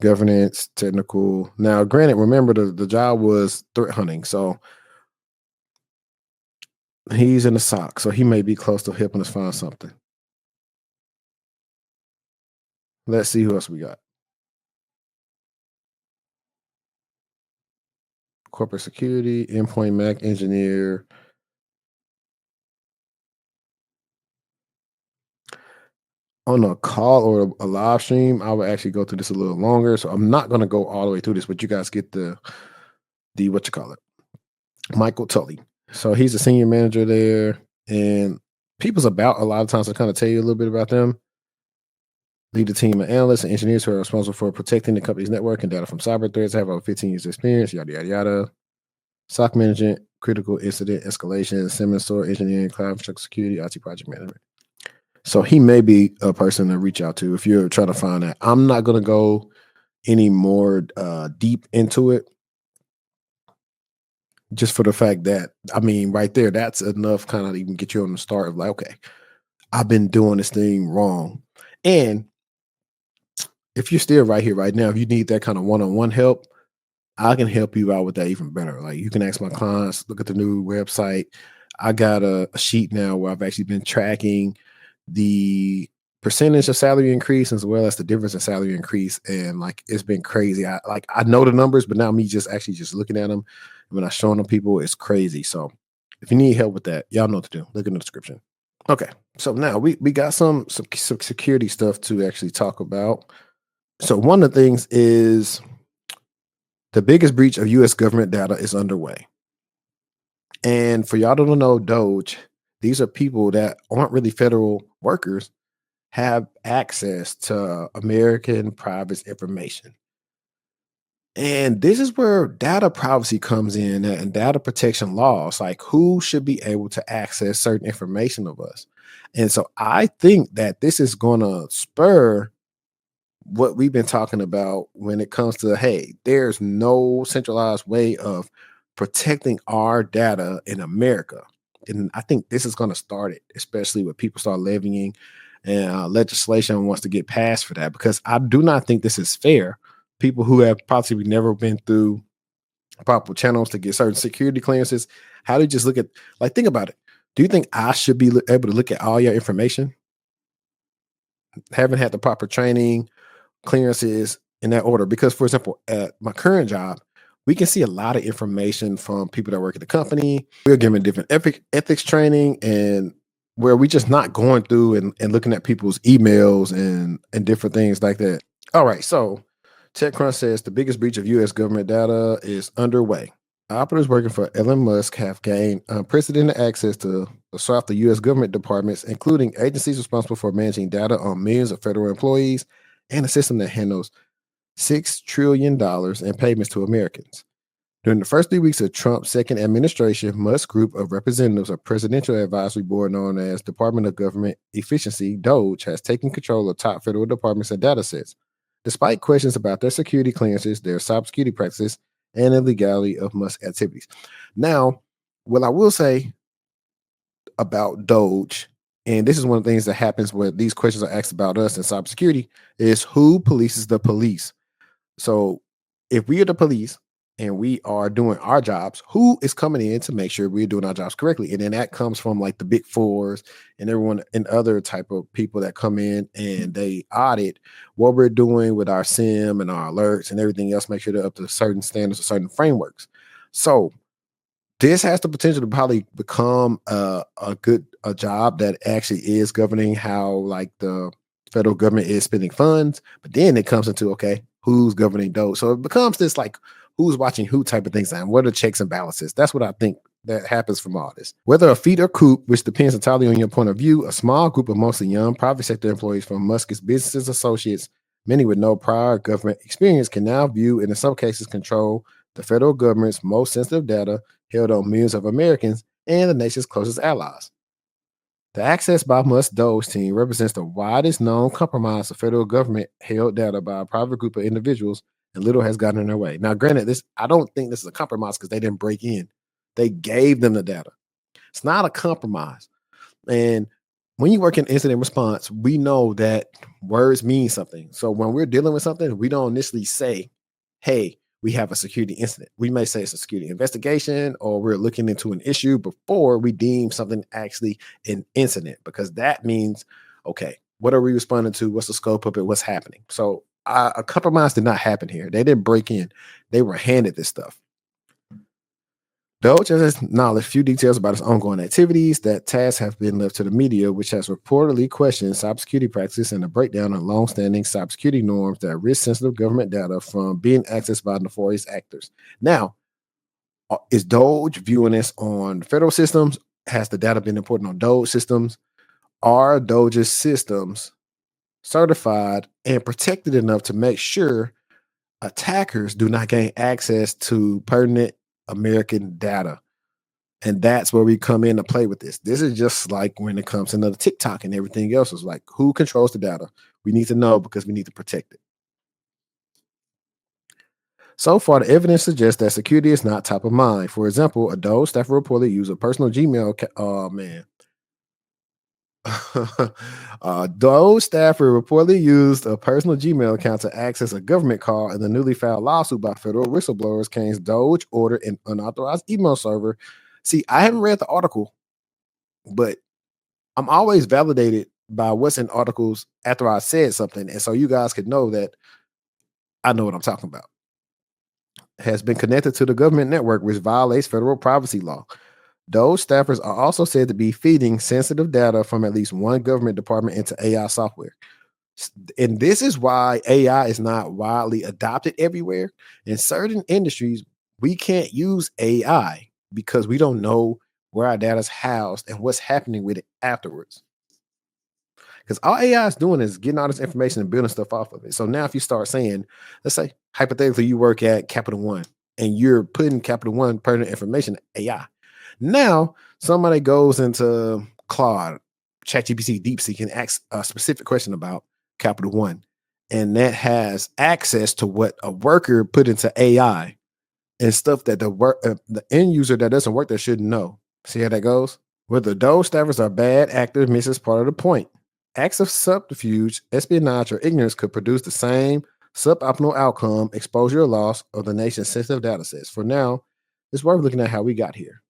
governance, technical. Now, granted, remember the job was threat hunting, so he's in the SOC, so he may be close to helping us find something. Let's see who else we got. Corporate security, endpoint Mac engineer. On a call or a live stream, I would actually go through this a little longer. So I'm not going to go all the way through this, but you guys get the what you call it, Michael Tully. So he's a senior manager there, and people's about a lot of times to kind of tell you a little bit about them. Lead a team of analysts and engineers who are responsible for protecting the company's network and data from cyber threats. Have over 15 years experience. Yada yada yada. SOC management, critical incident escalation, sensor engineering, cloud infrastructure security, IT project management. So he may be a person to reach out to if you're trying to find that. I'm not going to go any more deep into it, just for the fact that, I mean, right there, that's enough kind of even get you on the start of like, okay, I've been doing this thing wrong. And if you're still right here right now, if you need that kind of one-on-one help, I can help you out with that even better. Like you can ask my clients, look at the new website. I got a sheet now where I've actually been tracking the percentage of salary increase as well as the difference in salary increase. And like it's been crazy. I know the numbers, but now me just looking at them and when I show them people, it's crazy. So if you need help with that, y'all know what to do. Look in the description. Okay. So now we got some security stuff to actually talk about. So one of the things is the biggest breach of US government data is underway. And for y'all to know, Doge, these are people that aren't really federal workers, have access to American private information. And this is where data privacy comes in and data protection laws, like who should be able to access certain information of us. And so I think that this is going to spur what we've been talking about when it comes to, hey, there's no centralized way of protecting our data in America. And I think this is going to start it, especially when people start levying and legislation wants to get passed for that, because I do not think this is fair. People who have possibly never been through proper channels to get certain security clearances, how do you just look at, like, think about it. Do you think I should be able to look at all your information? Haven't had the proper training, clearances in that order, because for example at my current job we can see a lot of information from people that work at the company. We're given different ethics training, and where we just not going through and looking at people's emails and different things like that. All right, so TechCrunch says the biggest breach of US government data is underway. Operatives working for Elon Musk have gained unprecedented access to the US government departments, including agencies responsible for managing data on millions of federal employees and a system that handles $6 trillion in payments to Americans. During the first 3 weeks of Trump's second administration, Musk's group of representatives of Presidential Advisory Board, known as Department of Government Efficiency, DOGE, has taken control of top federal departments and data sets, despite questions about their security clearances, their cybersecurity practices, and the legality of Musk's activities. Now, what I will say about DOGE, and this is one of the things that happens when these questions are asked about us in cybersecurity, is who polices the police. So if we are the police and we are doing our jobs, who is coming in to make sure we're doing our jobs correctly? And then that comes from like the big fours and everyone and other type of people that come in and they audit what we're doing with our SIM and our alerts and everything else, make sure they're up to certain standards or certain frameworks. So this has the potential to probably become a job that actually is governing how like the federal government is spending funds. But then it comes into, okay, who's governing those? So it becomes this like who's watching who type of things, and what are checks and balances? That's what I think that happens from all this. Whether a feat or coup, which depends entirely on your point of view, a small group of mostly young private sector employees from Musk's businesses associates, many with no prior government experience, can now view and in some cases control the federal government's most sensitive data held on millions of Americans and the nation's closest allies. The access by Musk Doge team represents the widest known compromise of federal government held data by a private group of individuals, and little has gotten in their way. Now, granted, I don't think this is a compromise because they didn't break in. They gave them the data. It's not a compromise. And when you work in incident response, we know that words mean something. So when we're dealing with something, we don't initially say, hey, we have a security incident. We may say it's a security investigation or we're looking into an issue before we deem something actually an incident, because that means, okay, what are we responding to? What's the scope of it? What's happening? So a compromise did not happen here. They didn't break in. They were handed this stuff. Doge has acknowledged few details about its ongoing activities. That tasks have been left to the media, which has reportedly questioned cybersecurity practices and a breakdown of long-standing cybersecurity norms that risk sensitive government data from being accessed by nefarious actors. Now, is Doge viewing this on federal systems? Has the data been imported on Doge systems? Are Doge's systems certified and protected enough to make sure attackers do not gain access to pertinent American data? And that's where we come in to play with this. This is just like when it comes to another TikTok and everything else. Is like, who controls the data? We need to know because we need to protect it. So far, the evidence suggests that security is not top of mind. For example, a Dole staffer reportedly used a personal Gmail. Oh man. Dole staffer reportedly used a personal Gmail account to access a government call in the newly filed lawsuit by federal whistleblowers claims Doge ordered an unauthorized email server. See, I haven't read the article, but I'm always validated by what's in articles after I said something. And so you guys could know that I know what I'm talking about. Has been connected to the government network, which violates federal privacy law. Those staffers are also said to be feeding sensitive data from at least one government department into AI software. And this is why AI is not widely adopted everywhere. In certain industries, we can't use AI because we don't know where our data is housed and what's happening with it afterwards. Because all AI is doing is getting all this information and building stuff off of it. So now if you start saying, let's say hypothetically you work at Capital One and you're putting Capital One pertinent information in AI. Now somebody goes into Claude, ChatGPT, DeepSeek, and asks a specific question about Capital One. And that has access to what a worker put into AI and stuff that the end user that doesn't work there shouldn't know. See how that goes? Whether those staffers are bad actors misses part of the point. Acts of subterfuge, espionage, or ignorance could produce the same suboptimal outcome, exposure or loss of the nation's sensitive data sets. For now, it's worth looking at how we got here.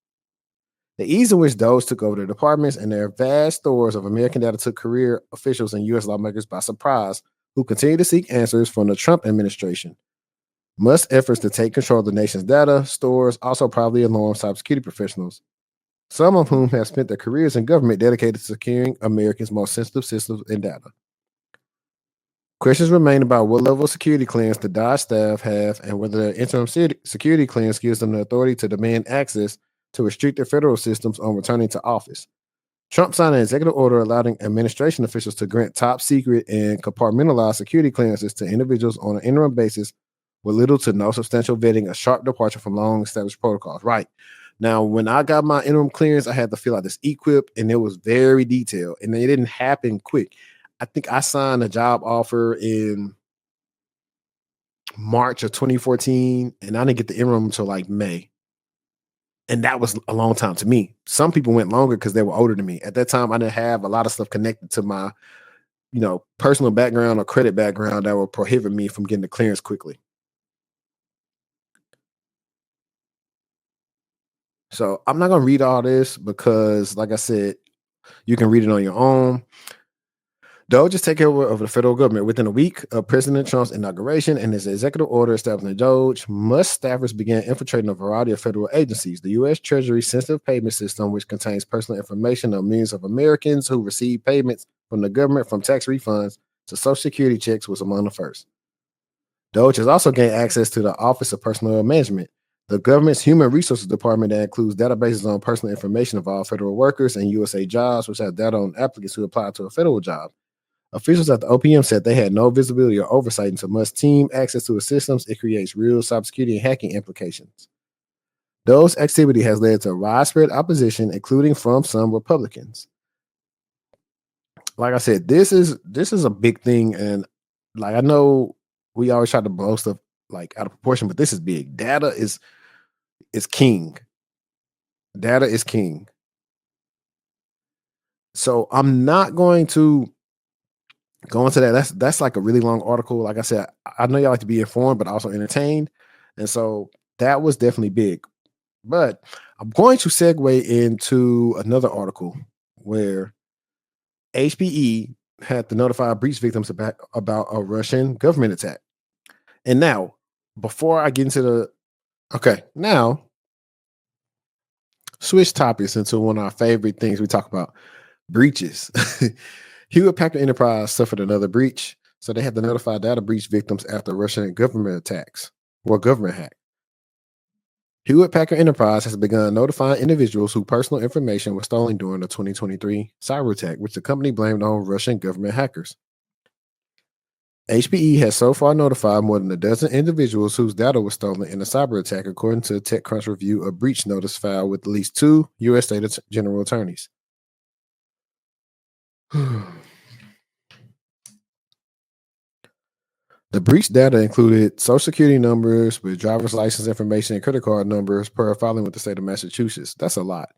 The ease in which those took over the departments and their vast stores of American data took career officials and U.S. lawmakers by surprise, who continue to seek answers from the Trump administration. Musk's efforts to take control of the nation's data stores also probably alarm cybersecurity professionals, some of whom have spent their careers in government dedicated to securing Americans' most sensitive systems and data. Questions remain about what level of security clearance the Dodge staff have and whether their interim security clearance gives them the authority to demand access to restricted federal systems on returning to office. Trump signed an executive order allowing administration officials to grant top secret and compartmentalized security clearances to individuals on an interim basis with little to no substantial vetting, a sharp departure from long established protocols. Right. Now, when I got my interim clearance, I had to fill out this equip, and it was very detailed, and it didn't happen quick. I think I signed a job offer in March of 2014, and I didn't get the interim until like May. And that was a long time to me. Some people went longer because they were older than me. At that time, I didn't have a lot of stuff connected to my, personal background or credit background that would prohibit me from getting the clearance quickly. So I'm not going to read all this because, like I said, you can read it on your own. Doge just take over of the federal government. Within a week of President Trump's inauguration and his executive order establishing Doge, Musk staffers began infiltrating a variety of federal agencies. The U.S. Treasury sensitive payment system, which contains personal information of millions of Americans who receive payments from the government from tax refunds to Social Security checks, was among the first. Doge has also gained access to the Office of Personnel Management, the government's human resources department that includes databases on personal information of all federal workers and USA jobs, which has data on applicants who apply to a federal job. Officials at the OPM said they had no visibility or oversight into Musk's team access to its systems. It creates real cybersecurity and hacking implications. Those activity has led to widespread opposition, including from some Republicans. Like I said, this is a big thing, and like I know we always try to blow stuff like out of proportion, but this is big. Data is king. Data is king. So I'm not going to go into that. That's like a really long article. Like I said, I know y'all like to be informed, but also entertained. And so that was definitely big. But I'm going to segue into another article where HPE had to notify breach victims about a Russian government attack. And now, before I get into now switch topics into one of our favorite things we talk about, breaches. Hewlett Packard Enterprise suffered another breach, so they had to notify data breach victims after Russian government attacks or government hack. Hewlett Packard Enterprise has begun notifying individuals whose personal information was stolen during the 2023 cyber attack, which the company blamed on Russian government hackers. HPE has so far notified more than a dozen individuals whose data was stolen in a cyber attack, according to a TechCrunch review of breach notice filed with at least 2 U.S. state general attorneys. The breach data included social security numbers with driver's license information and credit card numbers per filing with the state of Massachusetts. That's a lot.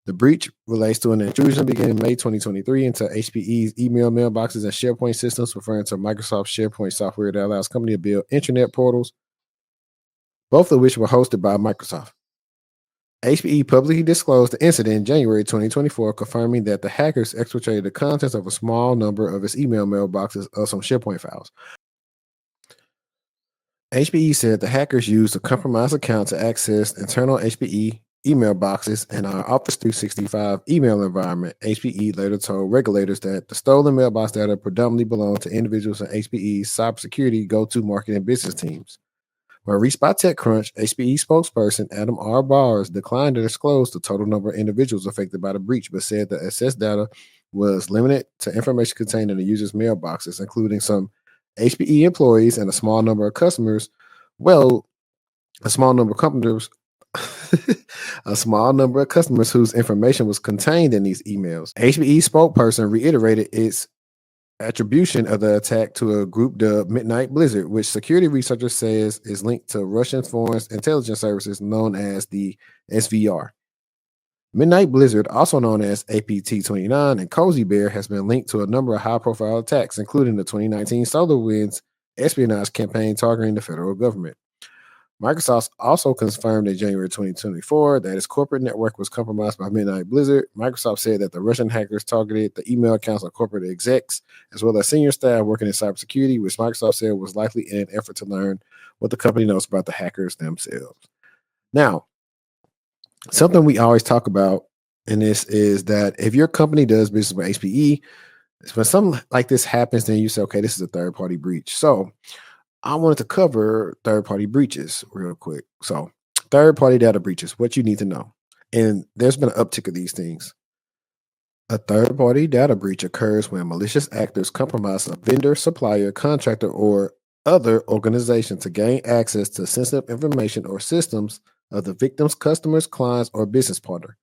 The breach relates to an intrusion beginning in May 2023 into HPE's email mailboxes and SharePoint systems, referring to Microsoft SharePoint software that allows company to build internet portals, both of which were hosted by Microsoft. HPE publicly disclosed the incident in January 2024, confirming that the hackers exfiltrated the contents of a small number of its email mailboxes of some SharePoint files. HPE said the hackers used a compromised account to access internal HPE email boxes and our Office 365 email environment. HPE later told regulators that the stolen mailbox data predominantly belonged to individuals in HPE's cybersecurity go-to-market and business teams. When reached by TechCrunch, HPE spokesperson Adam R. Bars declined to disclose the total number of individuals affected by the breach, but said the accessed data was limited to information contained in the user's mailboxes, including some HPE employees and a small number of customers. Well, a small number of customers, a small number of customers whose information was contained in these emails. HPE spokesperson reiterated its attribution of the attack to a group dubbed Midnight Blizzard, which security researchers says is linked to Russian foreign intelligence services known as the SVR. Midnight Blizzard, also known as APT-29 and Cozy Bear, has been linked to a number of high-profile attacks, including the 2019 SolarWinds espionage campaign targeting the federal government. Microsoft also confirmed in January 2024 that its corporate network was compromised by Midnight Blizzard. Microsoft said that the Russian hackers targeted the email accounts of corporate execs, as well as senior staff working in cybersecurity, which Microsoft said was likely in an effort to learn what the company knows about the hackers themselves. Now, something we always talk about in this is that if your company does business with HPE, when something like this happens, then you say, okay, this is a third-party breach. So I wanted to cover third-party breaches real quick. So third-party data breaches, what you need to know. And there's been an uptick of these things. A third-party data breach occurs when malicious actors compromise a vendor, supplier, contractor, or other organization to gain access to sensitive information or systems of the victim's customers, clients, or business partner.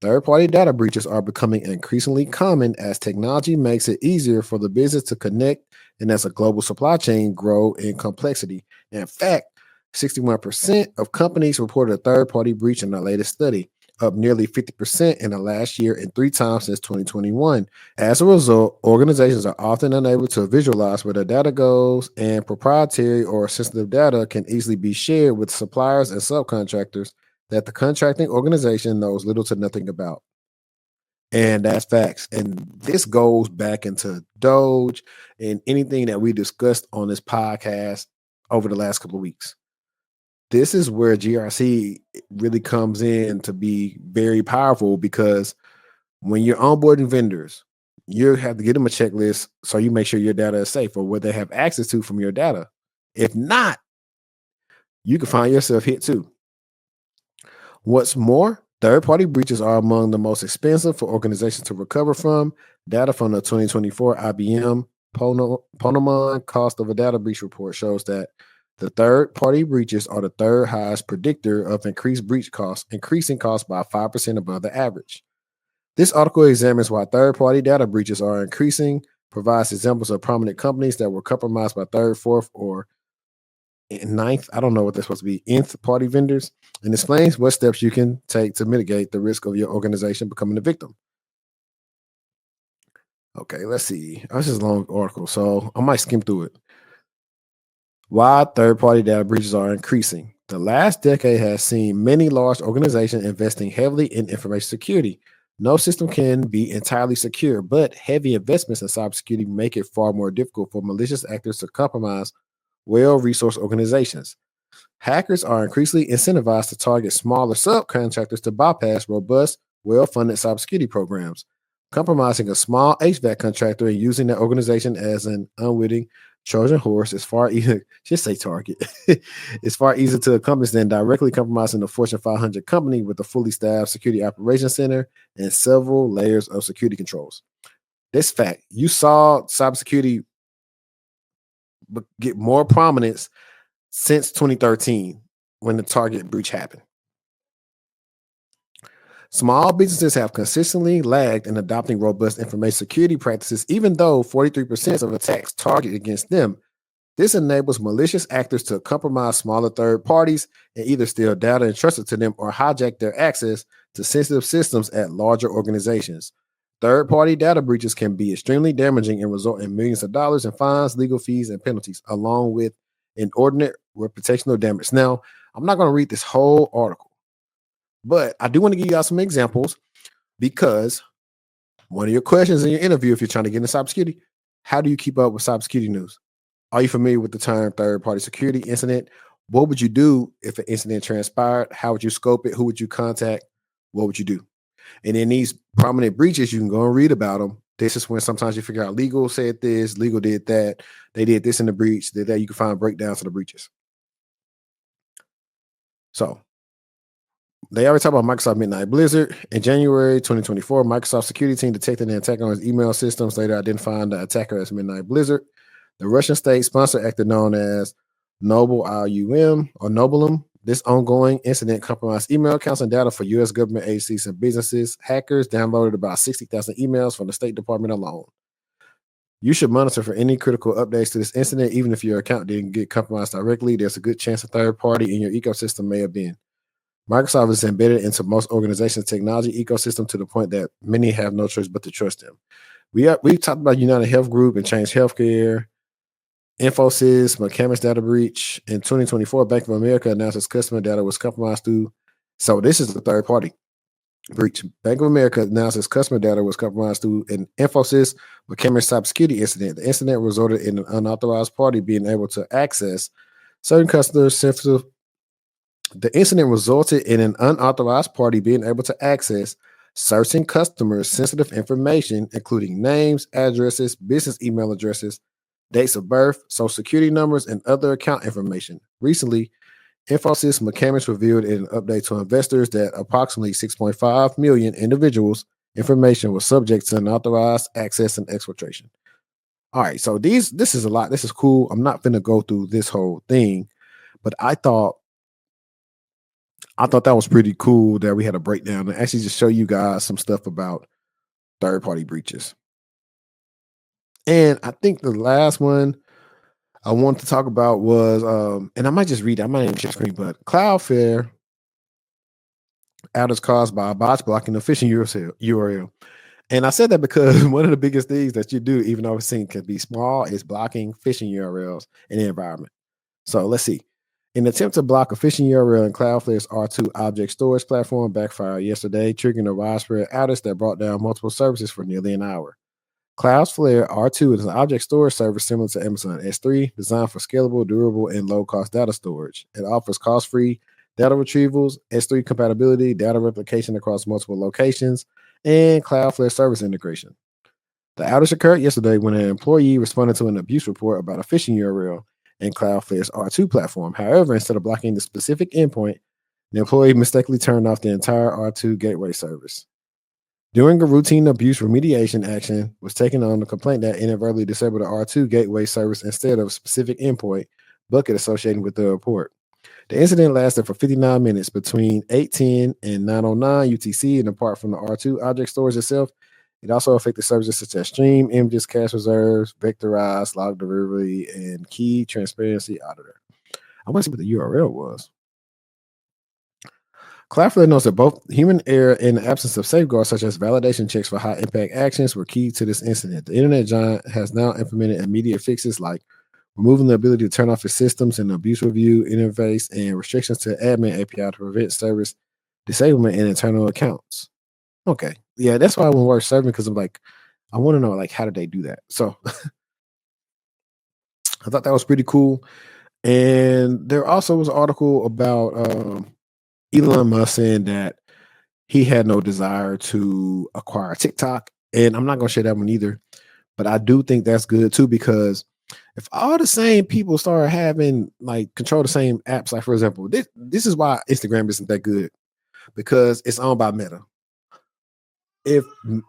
Third-party data breaches are becoming increasingly common as technology makes it easier for the business to connect and as a global supply chain grow in complexity. In fact, 61% of companies reported a third-party breach in the latest study, up nearly 50% in the last year and 3 times since 2021. As a result, organizations are often unable to visualize where their data goes, and proprietary or sensitive data can easily be shared with suppliers and subcontractors that the contracting organization knows little to nothing about. And that's facts. And this goes back into Doge and anything that we discussed on this podcast over the last couple of weeks. This is where GRC really comes in to be very powerful, because when you're onboarding vendors, you have to get them a checklist so you make sure your data is safe or what they have access to from your data. If not, you can find yourself hit too. What's more, third-party breaches are among the most expensive for organizations to recover from. Data from the 2024 IBM Ponemon Cost of a Data Breach report shows that the third-party breaches are the third highest predictor of increased breach costs, increasing costs by 5% above the average. This article examines why third-party data breaches are increasing, provides examples of prominent companies that were compromised by third, fourth, or ninth, I don't know what they're supposed to be, nth party vendors, and explains what steps you can take to mitigate the risk of your organization becoming a victim. Okay, let's see. This is a long article, so I might skim through it. Why third-party data breaches are increasing. The last decade has seen many large organizations investing heavily in information security. No system can be entirely secure, but heavy investments in cybersecurity make it far more difficult for malicious actors to compromise well-resourced organizations. Hackers are increasingly incentivized to target smaller subcontractors to bypass robust, well funded cybersecurity programs. Compromising a small HVAC contractor and using that organization as an unwitting Trojan horse is far easier, just say target. It's far easier to accomplish than directly compromising a Fortune 500 company with a fully staffed security operations center and several layers of security controls. This fact, you saw cybersecurity get more prominence since 2013 when the Target breach happened. Small businesses have consistently lagged in adopting robust information security practices, even though 43% of attacks target against them. This enables malicious actors to compromise smaller third parties and either steal data entrusted to them or hijack their access to sensitive systems at larger organizations. Third party data breaches can be extremely damaging and result in millions of dollars in fines, legal fees, and penalties, along with inordinate reputational damage. Now, I'm not going to read this whole article, but I do want to give you guys some examples because one of your questions in your interview, if you're trying to get into cybersecurity, how do you keep up with cybersecurity news? Are you familiar with the term third party security incident? What would you do if an incident transpired? How would you scope it? Who would you contact? What would you do? And in these prominent breaches, you can go and read about them. This is when sometimes you figure out legal said this, legal did that, they did this in the breach, did that. You can find breakdowns of the breaches. So they already talked about Microsoft Midnight Blizzard. In January 2024, Microsoft security team detected an attack on its email systems, later identifying the attacker as Midnight Blizzard. The Russian state-sponsored actor known as Nobelum. This ongoing incident compromised email accounts and data for U.S. government agencies and businesses. Hackers downloaded about 60,000 emails from the State Department alone. You should monitor for any critical updates to this incident, even if your account didn't get compromised directly. There's a good chance a third party in your ecosystem may have been. Microsoft is embedded into most organizations' technology ecosystem to the point that many have no choice but to trust them. We talked about United Health Group and Change Healthcare. Infosys, McCamus data breach. In 2024, Bank of America announced its customer data was compromised through. So this is the third party breach. Bank of America announced its customer data was compromised through an Infosys McCamus cybersecurity incident. The incident resulted in an unauthorized party being able to access certain customers' sensitive. The incident resulted in an unauthorized party being able to access certain customers' sensitive information, including names, addresses, business email addresses, dates of birth, social security numbers, and other account information. Recently, Infosys McCamus revealed in an update to investors that approximately 6.5 million individuals' information was subject to unauthorized access and exfiltration. All right, so this is a lot. This is cool. I'm not going to go through this whole thing, but I thought that was pretty cool that we had a breakdown and actually just show you guys some stuff about third-party breaches. And I think the last one I wanted to talk about was, and I might just read it. I might even share screen, but Cloudflare outage caused by bots blocking the phishing URL. And I said that because one of the biggest things that you do, even though it can be small, is blocking phishing URLs in the environment. So let's see. An attempt to block a phishing URL in Cloudflare's R2 object storage platform backfired yesterday, triggering a widespread outage that brought down multiple services for nearly an hour. Cloudflare R2 is an object storage service similar to Amazon S3, designed for scalable, durable, and low-cost data storage. It offers cost-free data retrievals, S3 compatibility, data replication across multiple locations, and Cloudflare service integration. The outage occurred yesterday when an employee responded to an abuse report about a phishing URL in Cloudflare's R2 platform. However, instead of blocking the specific endpoint, the employee mistakenly turned off the entire R2 gateway service. During a routine abuse remediation action was taken on the complaint that inadvertently disabled the R2 gateway service instead of a specific endpoint bucket associated with the report. The incident lasted for 59 minutes between 8:10 and 9:09 UTC, and apart from the R2 object storage itself, it also affected services such as Stream, Images, Cache Reserves, Vectorize, Log Delivery, and Key Transparency Auditor. I want to see what the URL was. Cloudflare notes that both human error and the absence of safeguards, such as validation checks for high impact actions, were key to this incident. The internet giant has now implemented immediate fixes like removing the ability to turn off its systems and abuse review interface and restrictions to admin API to prevent service disablement in internal accounts. Okay. Yeah, that's why I won't work serving because I'm like, I want to know like how did they do that? So I thought that was pretty cool. And there also was an article about Elon Musk saying that he had no desire to acquire TikTok. And I'm not going to share that one either. But I do think that's good too, because if all the same people start having like control the same apps, like for example, this is why Instagram isn't that good, because it's owned by Meta. If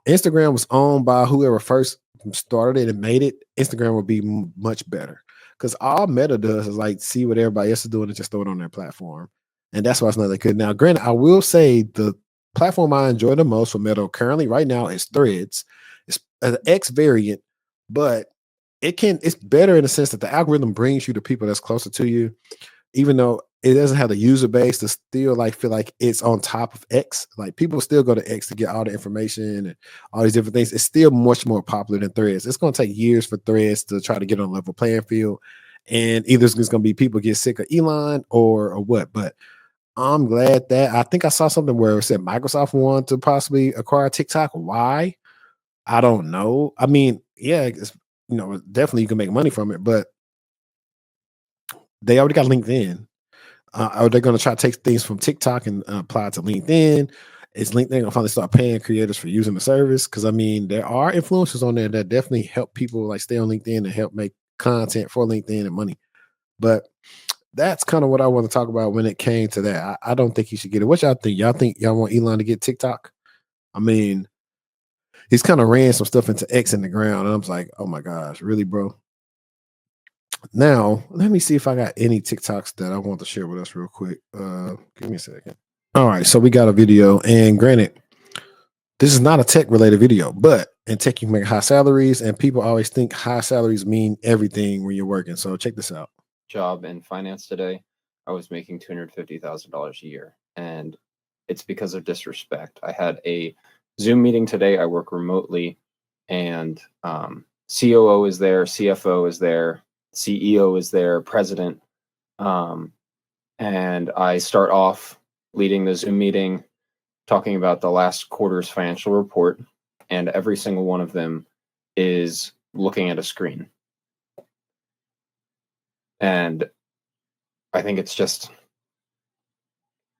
Instagram was owned by whoever first started it and made it, Instagram would be much better. Because all Meta does is like see what everybody else is doing and just throw it on their platform. And that's why it's not that good. Now, granted, I will say the platform I enjoy the most for Meta currently right now is Threads. It's an X variant, but it's better in the sense that the algorithm brings you to people that's closer to you, even though it doesn't have the user base to still like feel like it's on top of X. Like people still go to X to get all the information and all these different things. It's still much more popular than Threads. It's going to take years for Threads to try to get on a level playing field, and either it's going to be people get sick of Elon or what. But I'm glad that I think I saw something where it said Microsoft wanted to possibly acquire TikTok. Why? I don't know. I mean, yeah, it's, definitely you can make money from it, but they already got LinkedIn. Are they going to try to take things from TikTok and apply it to LinkedIn? Is LinkedIn going to finally start paying creators for using the service? Because I mean, there are influencers on there that definitely help people like stay on LinkedIn and help make content for LinkedIn and money. But that's kind of what I want to talk about when it came to that. I don't think he should get it. What y'all think? Y'all think y'all want Elon to get TikTok? I mean, he's kind of ran some stuff into X in the ground. And I'm like, oh my gosh, really, bro? Now, let me see if I got any TikToks that I want to share with us real quick. Give me a second. All right, so we got a video, and granted, this is not a tech related video, but in tech you can make high salaries, and people always think high salaries mean everything when you're working. So check this out. Job in finance today, I was making $250,000 a year, and it's because of disrespect. I had a Zoom meeting today. I work remotely, and COO is there, CFO is there, CEO is there, president, and I start off leading the Zoom meeting, talking about the last quarter's financial report, and every single one of them is looking at a screen. And I think it's just,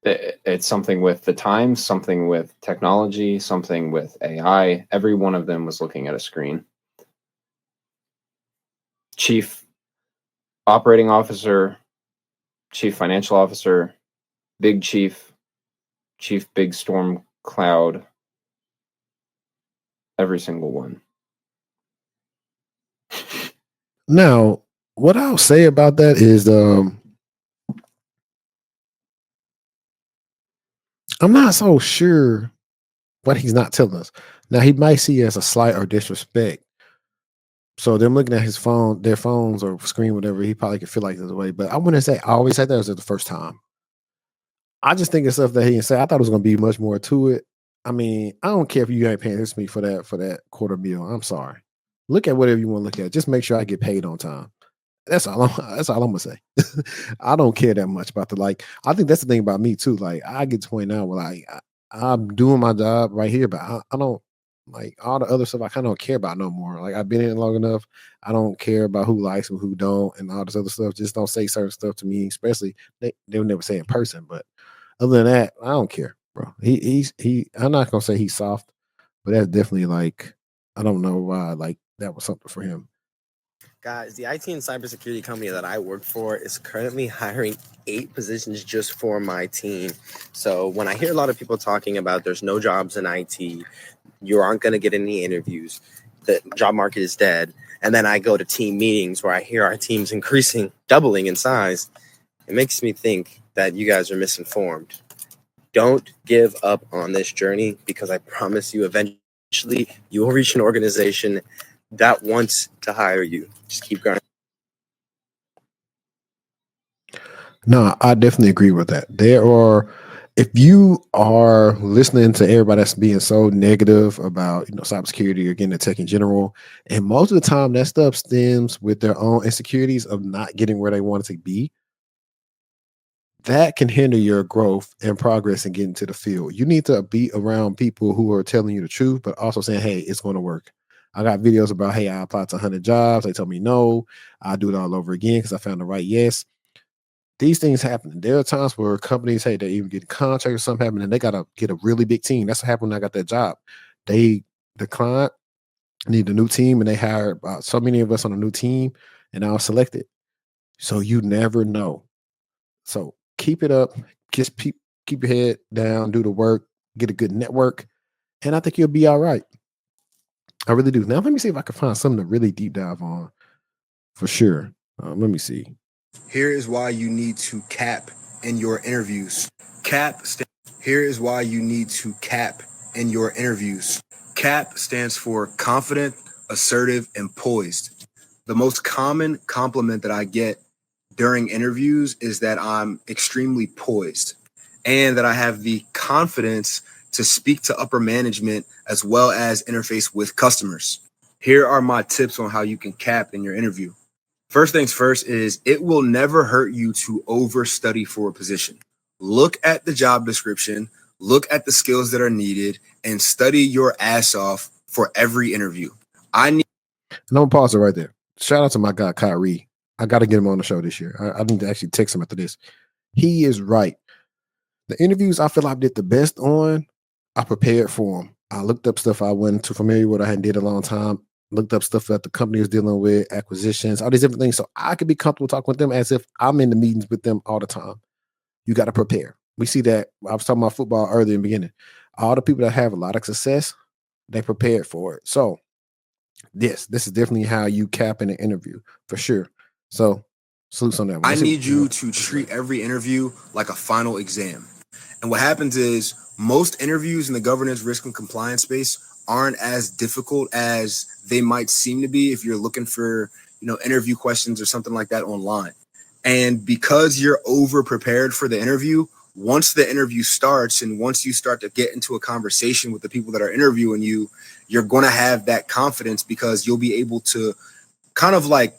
it's something with the times, something with technology, something with AI. Every one of them was looking at a screen. Chief operating officer, chief financial officer, big chief big storm cloud, every single one. Now, what I'll say about that is I'm not so sure what he's not telling us. Now, he might see it as a slight or disrespect. So them looking at his phone, their phones or screen, whatever, he probably could feel like there's a way. But I wouldn't say I always say that was the first time. I just think it's stuff that he didn't say. I thought it was gonna be much more to it. I mean, I don't care if you ain't paying attention to me for that quarter meal. I'm sorry. Look at whatever you want to look at. Just make sure I get paid on time. That's all I'm gonna say. I don't care that much about I think that's the thing about me too. Like I get to the point now where I'm doing my job right here, but I don't like all the other stuff I kind of don't care about no more. Like I've been in it long enough. I don't care about who likes and who don't and all this other stuff. Just don't say certain stuff to me, especially they'll never say in person. But other than that, I don't care, bro. I'm not gonna say he's soft, but that's definitely like I don't know why like that was something for him. Guys, the IT and cybersecurity company that I work for is currently hiring 8 positions just for my team. So when I hear a lot of people talking about there's no jobs in IT, you aren't going to get any interviews, the job market is dead, and then I go to team meetings where I hear our team's increasing, doubling in size, it makes me think that you guys are misinformed. Don't give up on this journey, because I promise you eventually you will reach an organization that wants to hire you. Just keep going. No, I definitely agree with that. There are if you are listening to everybody that's being so negative about cybersecurity or getting the tech in general, and most of the time that stuff stems with their own insecurities of not getting where they want to be, that can hinder your growth and progress and getting to the field. You need to be around people who are telling you the truth, but also saying, hey, it's going to work. I got videos about, hey, I applied to 100 jobs. They told me no. I'll do it all over again because I found the right yes. These things happen. There are times where companies, hey, they even get a contract or something happen, and they got to get a really big team. That's what happened when I got that job. The client need a new team, and they hired so many of us on a new team, and I was selected. So you never know. So keep it up. Just keep your head down, do the work, get a good network, and I think you'll be all right. I really do. Now, let me see if I can find something to really deep dive on for sure. Let me see. Here is why you need to cap in your interviews. Here is why you need to cap in your interviews. CAP stands for confident, assertive, and poised. The most common compliment that I get during interviews is that I'm extremely poised and that I have the confidence to speak to upper management as well as interface with customers. Here are my tips on how you can cap in your interview. First things first is it will never hurt you to overstudy for a position. Look at the job description, look at the skills that are needed, and study your ass off for every interview. And I'm gonna pause it right there. Shout out to my guy Kyrie. I got to get him on the show this year. I need to actually text him after this. He is right. The interviews I feel I did the best on, I prepared for them. I looked up stuff I wasn't too familiar with. I hadn't did a long time. Looked up stuff that the company was dealing with, acquisitions, all these different things. So I could be comfortable talking with them as if I'm in the meetings with them all the time. You got to prepare. We see that. I was talking about football earlier in the beginning. All the people that have a lot of success, they prepared for it. So this is definitely how you cap in an interview for sure. So salutes on that one. I need you to treat every interview like a final exam. And what happens is most interviews in the governance, risk, and compliance space aren't as difficult as they might seem to be if you're looking for, interview questions or something like that online. And because you're over prepared for the interview, once the interview starts and once you start to get into a conversation with the people that are interviewing you, you're going to have that confidence because you'll be able to kind of like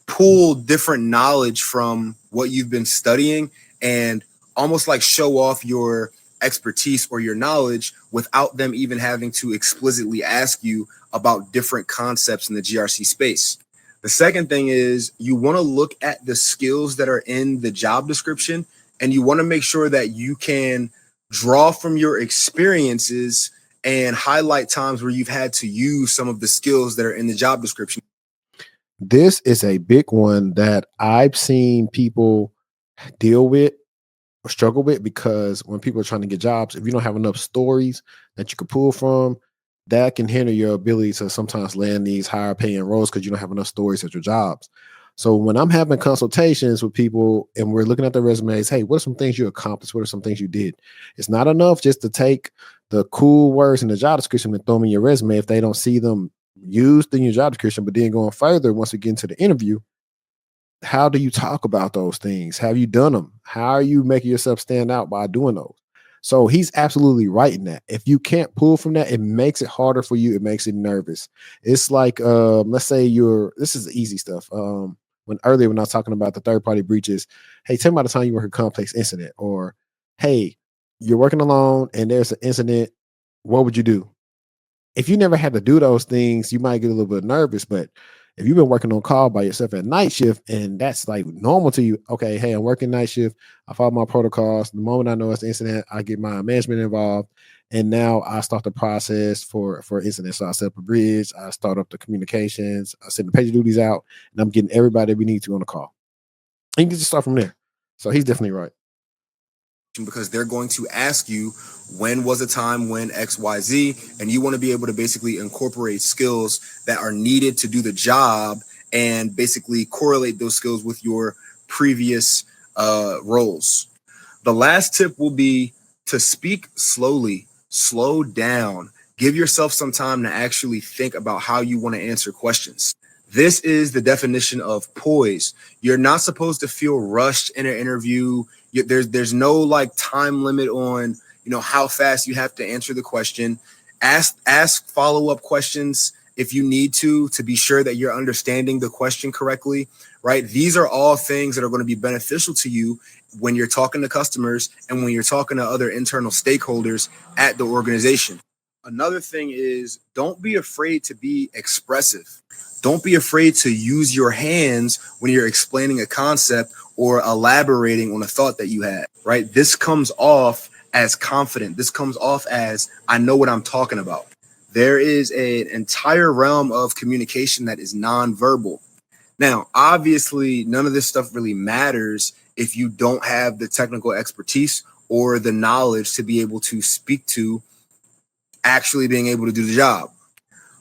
pull different knowledge from what you've been studying and almost like show off your expertise or your knowledge without them even having to explicitly ask you about different concepts in the GRC space. The second thing is you want to look at the skills that are in the job description, and you want to make sure that you can draw from your experiences and highlight times where you've had to use some of the skills that are in the job description. This is a big one that I've seen people deal with or struggle with, because when people are trying to get jobs, if you don't have enough stories that you can pull from, that can hinder your ability to sometimes land these higher paying roles because you don't have enough stories at your jobs. So when I'm having consultations with people and we're looking at their resumes, hey, what are some things you accomplished? What are some things you did? It's not enough just to take the cool words in the job description and throw them in your resume if they don't see them used in your job description. But then going further, once we get into the interview, how do you talk about those things? Have you done them? How are you making yourself stand out by doing those? So he's absolutely right in that. If you can't pull from that, it makes it harder for you. It makes it nervous. It's like, let's say this is easy stuff. When I was talking about the third-party breaches, hey, tell me about the time you work a complex incident, or hey, you're working alone and there's an incident. What would you do? If you never had to do those things, you might get a little bit nervous, but if you've been working on call by yourself at night shift and that's like normal to you, okay, hey, I'm working night shift. I follow my protocols. The moment I know it's an incident, I get my management involved. And now I start the process for incidents. So I set up a bridge, I start up the communications, I send the page duties out, and I'm getting everybody we need to on the call. And you can just start from there. So he's definitely right. Because they're going to ask you when was a time when XYZ, and you want to be able to basically incorporate skills that are needed to do the job and basically correlate those skills with your previous roles. The last tip will be to speak slowly, slow down, give yourself some time to actually think about how you want to answer questions. This is the definition of poise. You're not supposed to feel rushed in an interview. There's no like time limit on, how fast you have to answer the question. Ask follow-up questions if you need to be sure that you're understanding the question correctly, right? These are all things that are going to be beneficial to you when you're talking to customers and when you're talking to other internal stakeholders at the organization. Another thing is, don't be afraid to be expressive. Don't be afraid to use your hands when you're explaining a concept or elaborating on a thought that you had, right? This comes off as confident. This comes off as, I know what I'm talking about. There is an entire realm of communication that is nonverbal. Now, obviously, none of this stuff really matters if you don't have the technical expertise or the knowledge to be able to speak to actually being able to do the job.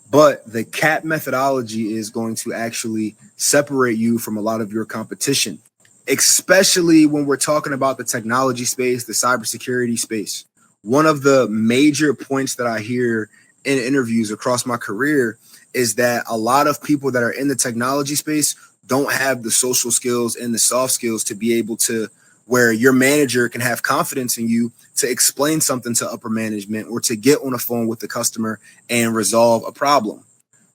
But the CAT methodology is going to actually separate you from a lot of your competition, especially when we're talking about the technology space, the cybersecurity space. One of the major points that I hear in interviews across my career is that a lot of people that are in the technology space don't have the social skills and the soft skills to be able to, where your manager can have confidence in you to explain something to upper management or to get on a phone with the customer and resolve a problem.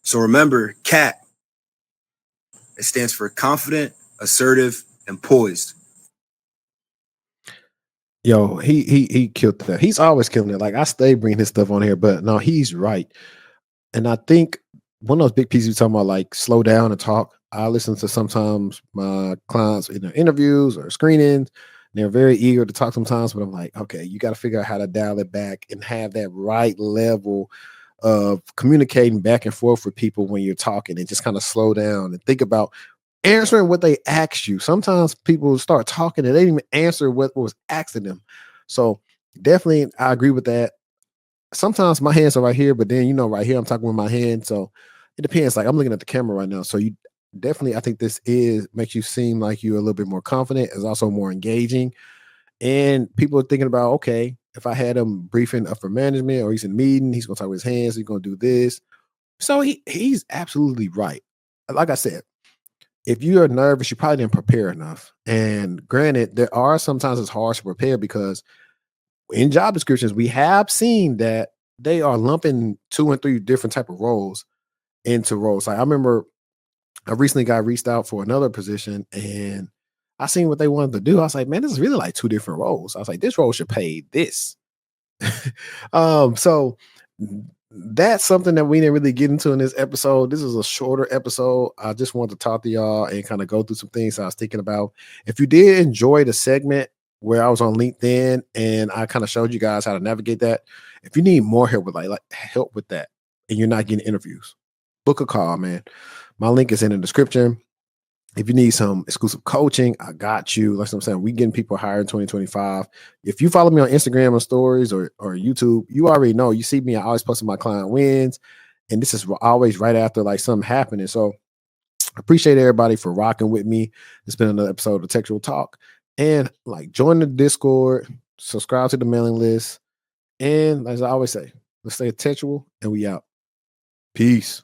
So remember, CAT, it stands for confident, assertive, and poised. Yo, he killed that. He's always killing it. Like, I stay bringing his stuff on here, but no, he's right. And I think one of those big pieces you're talking about, like slow down and talk. I listen to sometimes my clients in their interviews or screenings. They're very eager to talk sometimes, but I'm like, okay, you got to figure out how to dial it back and have that right level of communicating back and forth with people when you're talking, and just kind of slow down and think about answering what they asked you. Sometimes people start talking and they didn't even answer what was asking them. So definitely, I agree with that. Sometimes my hands are right here, but then right here I'm talking with my hand. So it depends. Like, I'm looking at the camera right now. So you definitely, I think this makes you seem like you're a little bit more confident. It's also more engaging. And people are thinking about, okay, if I had him briefing up for management or he's in a meeting, he's gonna talk with his hands, he's gonna do this. So he's absolutely right. Like I said, if you are nervous, you probably didn't prepare enough. And granted, there are sometimes it's hard to prepare because in job descriptions, we have seen that they are lumping 2 and 3 different type of roles into roles. Like, I remember I recently got reached out for another position and I seen what they wanted to do. I was like, man, this is really like 2 different roles. I was like, this role should pay this. So that's something that we didn't really get into in this episode. This is a shorter episode. I just wanted to talk to y'all and kind of go through some things I was thinking about. If you did enjoy the segment where I was on LinkedIn and I kind of showed you guys how to navigate that, if you need more help with like help with that and you're not getting interviews, book a call, man. My link is in the description. If you need some exclusive coaching, I got you. Like I'm saying, we getting people hired in 2025. If you follow me on Instagram or stories or YouTube, you already know. You see me, I always posting my client wins. And this is always right after like something happening. So I appreciate everybody for rocking with me. It's been another episode of TechTual Talk. And like, join the Discord, subscribe to the mailing list. And as I always say, let's stay textual and we out. Peace.